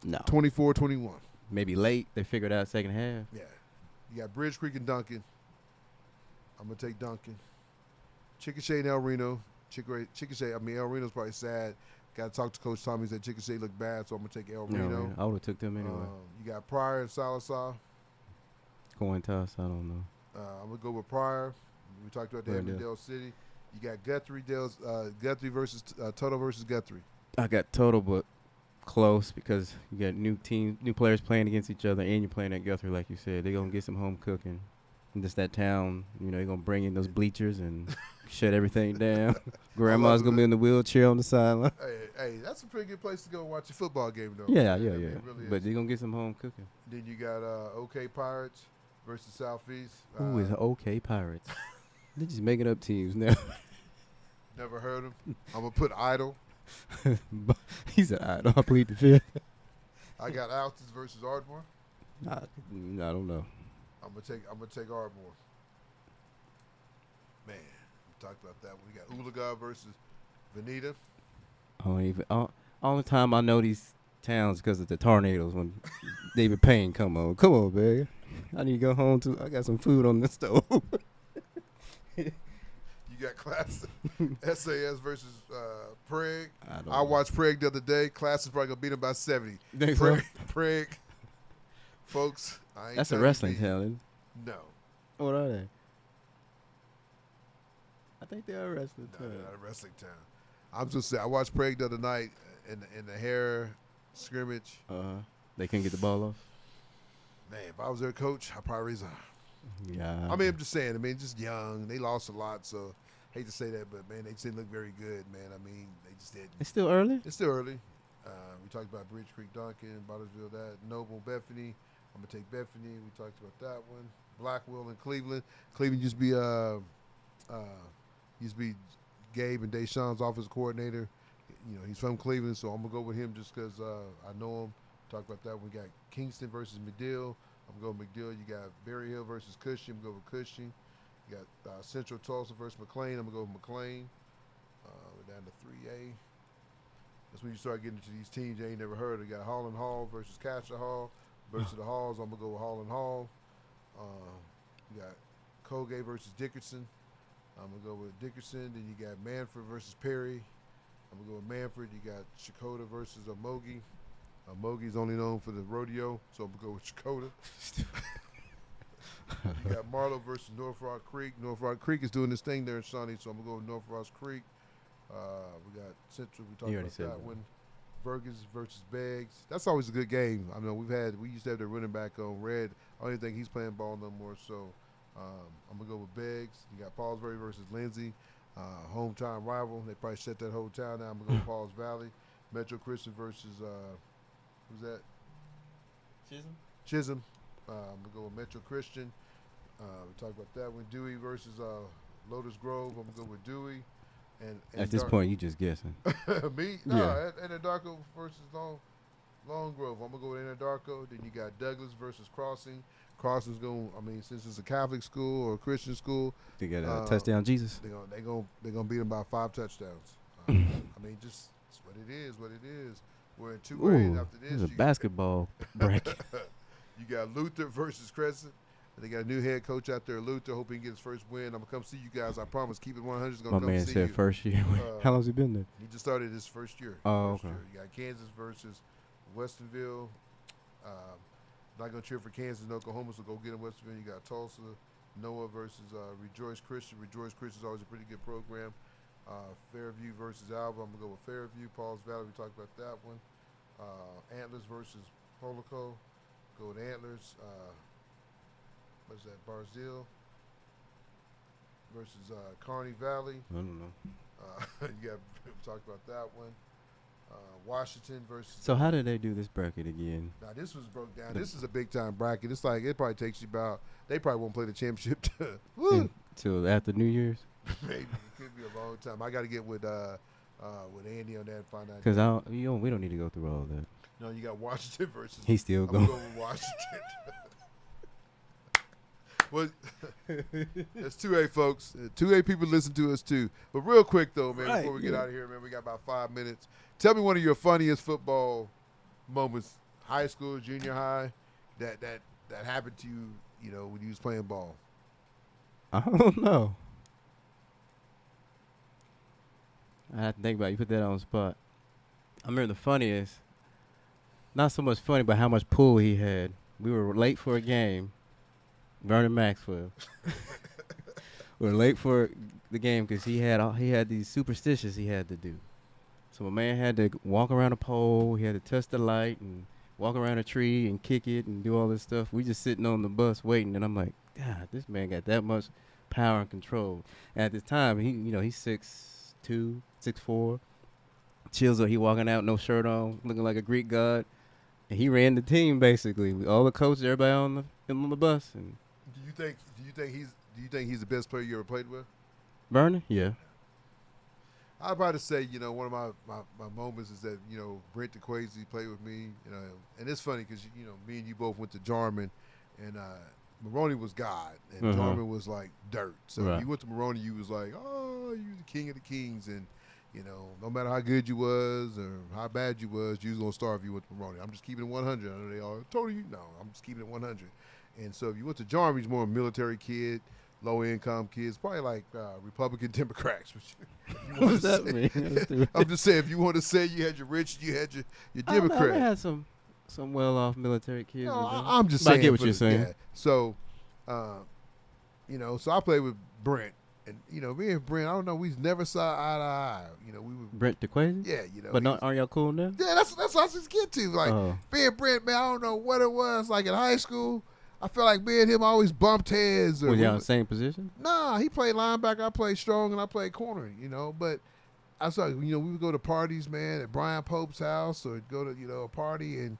No. 24-21. Maybe late. They figured out second half. Yeah. You got Bridge Creek and Duncan. I'm gonna take Duncan. Chickasha and El Reno. El Reno's probably sad. Got to talk to Coach Tommy. He said Chickasha looked bad, so I'm gonna take El Reno. I would have took them anyway. You got Pryor and Salazar. Coin toss. I don't know. I'm gonna go with Pryor. We talked about that in Dell City. You got Guthrie versus Tuttle versus Guthrie. I got Tuttle, but close because you got new players playing against each other, and you're playing at Guthrie, like you said. They're gonna get some home cooking. And just that town, they're gonna bring in those bleachers and shut everything down. Grandma's gonna be in the wheelchair on the sideline. Hey, that's a pretty good place to go watch a football game, though. Yeah. Really but they're gonna get some home cooking. Then you got OK Pirates versus Southeast. Who is OK Pirates? They're just making up teams now. Never heard them. I'm gonna put Idle. He's an Idle. I plead the fifth. I got Altus versus Ardmore. I don't know. I'm gonna take Ardmore. Man, we talked about that one. We got Oologah versus Veneta. Only time I know these towns because of the tornadoes when David Payne come on, man. I need to go home too. I got some food on the stove. You You got class SAS versus Prague. don't I know. watched Prague the other day. Class is probably gonna beat them by 70. Think so? Prague, folks. I ain't That's a telling wrestling you. town, isn't it? No, What are they? I think they are a wrestling no, town. they're not a wrestling town. I'm just saying. I watched Prague the other night in the hair scrimmage. They couldn't get the ball off. Man, if I was their coach, I'd probably resign. Yeah. I mean, I'm just saying. I mean, just young. They lost a lot, so hate to say that, but man, they just didn't look very good, man. I mean, they just didn't. It's still early. It's still early. We talked about Bridge Creek, Duncan, Buttersville, that Noble, Bethany. I'm gonna take Bethany. We talked about that one. Blackwell and Cleveland. Cleveland used to be Gabe and Deshaun's office coordinator. You know, he's from Cleveland, so I'm gonna go with him just because I know him. Talk about that. We got Kingston versus McDill. I'm going to McDill. You got Berry Hill versus Cushing. I'm going to go with Cushing. You got Central Tulsa versus McLean. I'm going to go with McLean. We're down to 3A. That's when you start getting into these teams you ain't never heard of. You got Holland Hall versus Castor Hall versus the Halls. I'm going to go with Holland Hall. You got Colgate versus Dickerson. I'm going to go with Dickerson. Then you got Manford versus Perry. I'm going to go with Manford. You got Chakota versus Mogi. Mogi's only known for the rodeo, so I'm going to go with Chakota. You got Marlow versus North Rock Creek. North Rock Creek is doing this thing there in Shawnee, so I'm going to go with North Rock Creek. We got Central. We talked about that one. Vergas versus Beggs. That's always a good game. I mean, we used to have their running back on red. I don't even think he's playing ball no more, so I'm going to go with Beggs. You got Paulsbury versus Lindsay. Hometown rival. They probably shut that whole town down. I'm going to go with Pauls Valley. Metro Christian versus who's that? Chisholm. I'm going to go with Metro Christian. We talked about that one. Dewey versus Lotus Grove. I'm going to go with Dewey. And At this point, you just guessing. Me? No, Anadarko versus Long Grove. I'm going to go with Anadarko. Then you got Douglas versus Crossing. Crossing's going, I mean, since it's a Catholic school or a Christian school. They got a touchdown Jesus. They're gonna beat them by 5 touchdowns. I mean, just it's what it is, what it is. We're in 2A after this. There's a basketball bracket. You got Luther versus Crescent. They got a new head coach out there, Luther. Hope he can get his first win. I'm going to come see you guys. I promise. Keep it 100. Gonna My come man see said you. first year. How long's he been there? He just started his first year. Oh, First okay. year. You got Kansas versus Westonville. Not going to cheer for Kansas and Oklahoma, so go get him Westonville. You got Tulsa. Noah versus Rejoice Christian. Rejoice Christian is always a pretty good program. Fairview versus Alva. I'm going to go with Fairview. Pauls Valley, we talked about that one. Antlers versus Holoco. Go with Antlers. What's that? Barzil versus Kearney Valley. I don't know. We talked about that one. Washington versus. So how did they do this bracket again? Now this was broke down. This is a big time bracket. It's like it probably takes you about. They probably won't play the championship Until after New Year's? Maybe it could be a long time. I got to get with Andy on that and find out. Because we don't need to go through all that. No, you got Washington versus. He's still I'm going. going with Washington. Well, that's 2A, folks. 2A people listen to us, too. But real quick, though, man, before we get out of here, man, we got about 5 minutes. Tell me one of your funniest football moments, high school, junior high, that happened to you, you know, when you was playing ball. I don't know. I have to think about it. You put that on the spot. I remember the funniest, not so much funny, but how much pull he had. We were late for a game. Vernon Maxwell. We were late for the game because he had these superstitions he had to do. So my man had to walk around a pole. He had to touch the light and walk around a tree and kick it and do all this stuff. We just sitting on the bus waiting, and I'm like, God, this man got that much power and control. And at this time, he's 6'2", 6'4". Chills up, he walking out, no shirt on, looking like a Greek god. And he ran the team basically. All the coaches, everybody on the bus. And Do you think he's the best player you ever played with? Vernon? Yeah. I'd probably say, one of my moments is that, Brent DeQuazy played with me, and it's funny because, me and you both went to Jarman, and Maroney was God, and Jarman was like dirt. So Right. If you went to Maroney, you was like, oh, you the king of the kings, and, no matter how good you was or how bad you was going to start if you went to Maroney. I'm just keeping it 100. I know they all told you, no, I'm just keeping it 100. And so if you went to Jarman, he's more a military kid. low income kids, probably like Republican Democrats. What does that mean? I'm just saying, if you want to say you had your rich, you had your Democrat. I had some well off military kids. No, I'm just but saying. I get what you're saying. Yeah. So, so I played with Brent. And, me and Brent, I don't know, we never saw eye to eye. We were Brent DeQuasion? Yeah, But aren't y'all cool now? Yeah, that's what I was just get to. Like, me and Brent, man, I don't know what it was. Like, in high school, I feel like me and him always bumped heads. Were y'all in the same position? Nah, he played linebacker, I played strong, and I played corner, But I saw, we would go to parties, man, at Brian Pope's house or go to, a party, and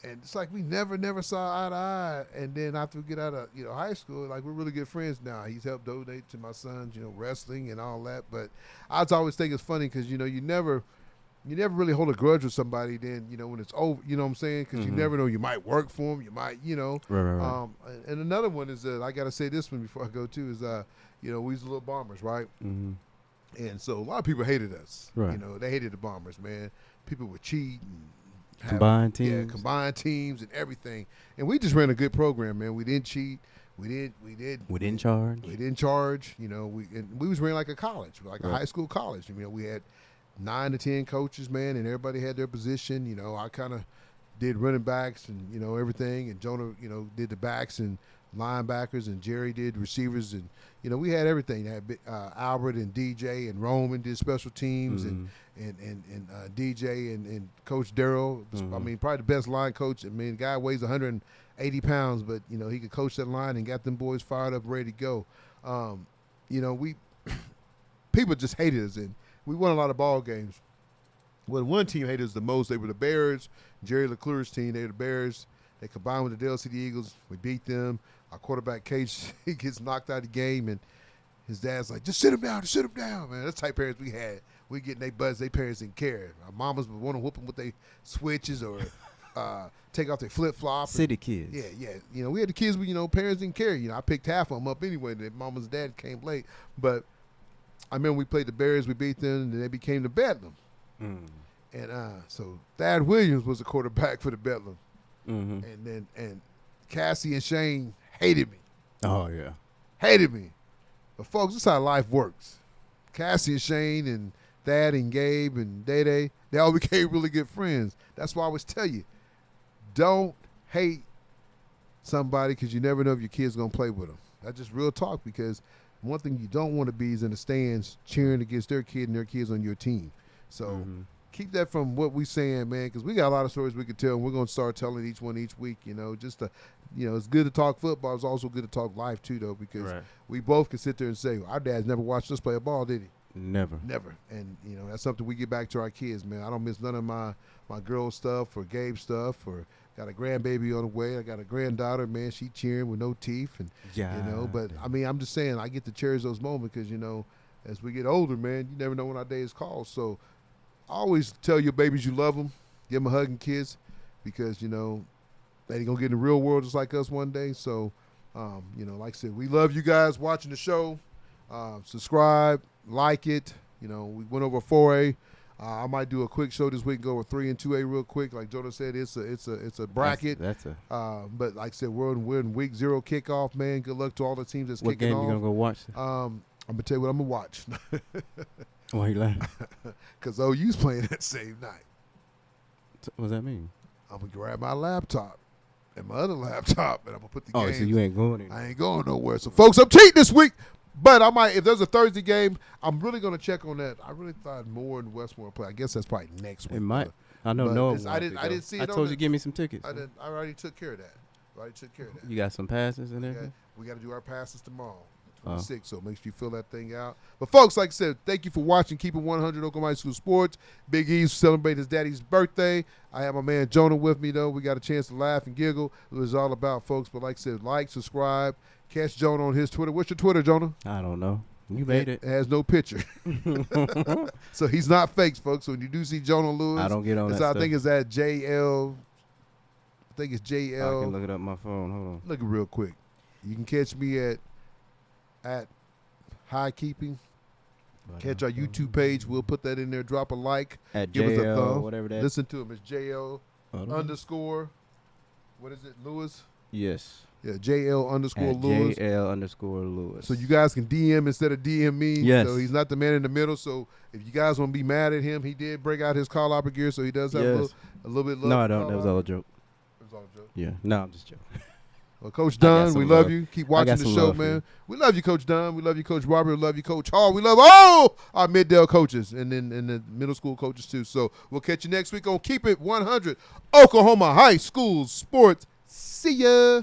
it's like we never saw eye to eye. And then after we get out of high school, like we're really good friends now. He's helped donate to my sons, wrestling and all that. But I always think it's funny because you never really hold a grudge with somebody. Then when it's over, you know what I'm saying? Because you never know, you might work for them, you might Right. And another one is I gotta say this one before I go too is we was the little Bombers, right? Mm-hmm. And so a lot of people hated us. Right. They hated the Bombers, man. People would cheat and combined teams. Yeah, combined teams and everything. And we just ran a good program, man. We didn't cheat. We didn't charge. We didn't charge. We was ran like a college, like a high school college. We had 9 to 10 coaches, man, and everybody had their position. I kind of did running backs and everything, and Jonah did the backs and linebackers, and Jerry did receivers, and we had everything. Had Albert and DJ and Roman did special teams, and DJ and Coach Darrell. I mean, probably the best line coach. I mean, the guy weighs 180 pounds, but he could coach that line and got them boys fired up, ready to go. We people just hated us, and we won a lot of ball games. Well, one team hated us the most. They were the Bears. Jerry LeClure's team. They were the Bears. They combined with the Dale City Eagles. We beat them. Our quarterback, Case, he gets knocked out of the game, and his dad's like, just sit him down, man. That's the type of parents we had. We getting their butts. Their parents didn't care. Our mamas would want to whoop them with their switches or take off their flip-flop. City kids. Yeah. We had the kids, but, parents didn't care. I picked half of them up anyway. Their mamas and dad came late. But I remember we played the Bears. We beat them, and they became the Bedlam. And so Thad Williams was the quarterback for the Bedlam. Mm-hmm. And Cassie and Shane hated me. Oh, yeah. Hated me. But, folks, this is how life works. Cassie and Shane and Thad and Gabe and Day, they all became really good friends. That's why I always tell you, don't hate somebody because you never know if your kid's going to play with them. That's just real talk, because one thing you don't want to be is in the stands cheering against their kid and their kids on your team. So keep that from what we saying, man, because we got a lot of stories we could tell, and we're going to start telling each one each week, just to, it's good to talk football. It's also good to talk life, too, though, because we both can sit there and say, our dad's never watched us play a ball, did he? Never. And, that's something we get back to our kids, man. I don't miss none of my girl stuff or Gabe stuff, or got a grandbaby on the way. I got a granddaughter, man. She cheering with no teeth. And, but, I mean, I'm just saying, I get to cherish those moments because, as we get older, man, you never know when our day is called. So always tell your babies you love them. Give them a hug and kiss, because, they ain't going to get in the real world just like us one day. So, like I said, we love you guys watching the show. Subscribe, like it. We went over 4A. I might do a quick show this week and go over 3 and 2A real quick. Like Jonah said, it's a bracket. But like I said, we're in week 0 kickoff, man. Good luck to all the teams that's kicking off. What game you going to go watch? I'm going to tell you what I'm going to watch. Why you laughing? Because OU's playing that same night. What does that mean? I'm going to grab my laptop and my other laptop, and I'm going to put the game. Oh, so you ain't going anywhere. I ain't going nowhere. So, folks, I'm cheating this week. But I might, if there's a Thursday game, I'm really going to check on that. I really thought Moore and Westmore play. I guess that's probably next week. It might. I know Noah. I didn't see it. I told you give me some tickets. I already took care of that. You got some passes and everything? We got to do our passes tomorrow, 26. So make sure you fill that thing out. But, folks, like I said, thank you for watching. Keep it 100 Oklahoma High School Sports. Big E's celebrating his daddy's birthday. I have my man Jonah with me, though. We got a chance to laugh and giggle. It was all about, folks. But like I said, like, subscribe. Catch Jonah on his Twitter. What's your Twitter, Jonah? I don't know. You made it. It has no picture. So he's not fake, folks. So when you do see Jonah Lewis, I don't get on that stuff. I think it's at JL. I think it's JL. I can look it up on my phone. Hold on. Look it real quick. You can catch me at High Keeping. Catch our YouTube page. We'll put that in there. Drop a like. At give JL, us a thumb. whatever that. Listen to him. It's JL _ what is it, Lewis? Yes. Yeah, JL_Lewis. JL_Lewis. So you guys can DM instead of DM me. Yes. So he's not the man in the middle. So if you guys want to be mad at him, he did break out his Carl Albert gear, so he does have a little bit of love. No, I don't. That was all a joke. It was all a joke. Yeah. No, I'm just joking. Well, Coach Dunn, we love you. Keep watching the show, man. You. We love you, Coach Dunn. We love you, Coach Barber. We love you, Coach Hall. We love all our Middale coaches and then the middle school coaches too. So we'll catch you next week on Keep It 100 Oklahoma High School Sports. See ya.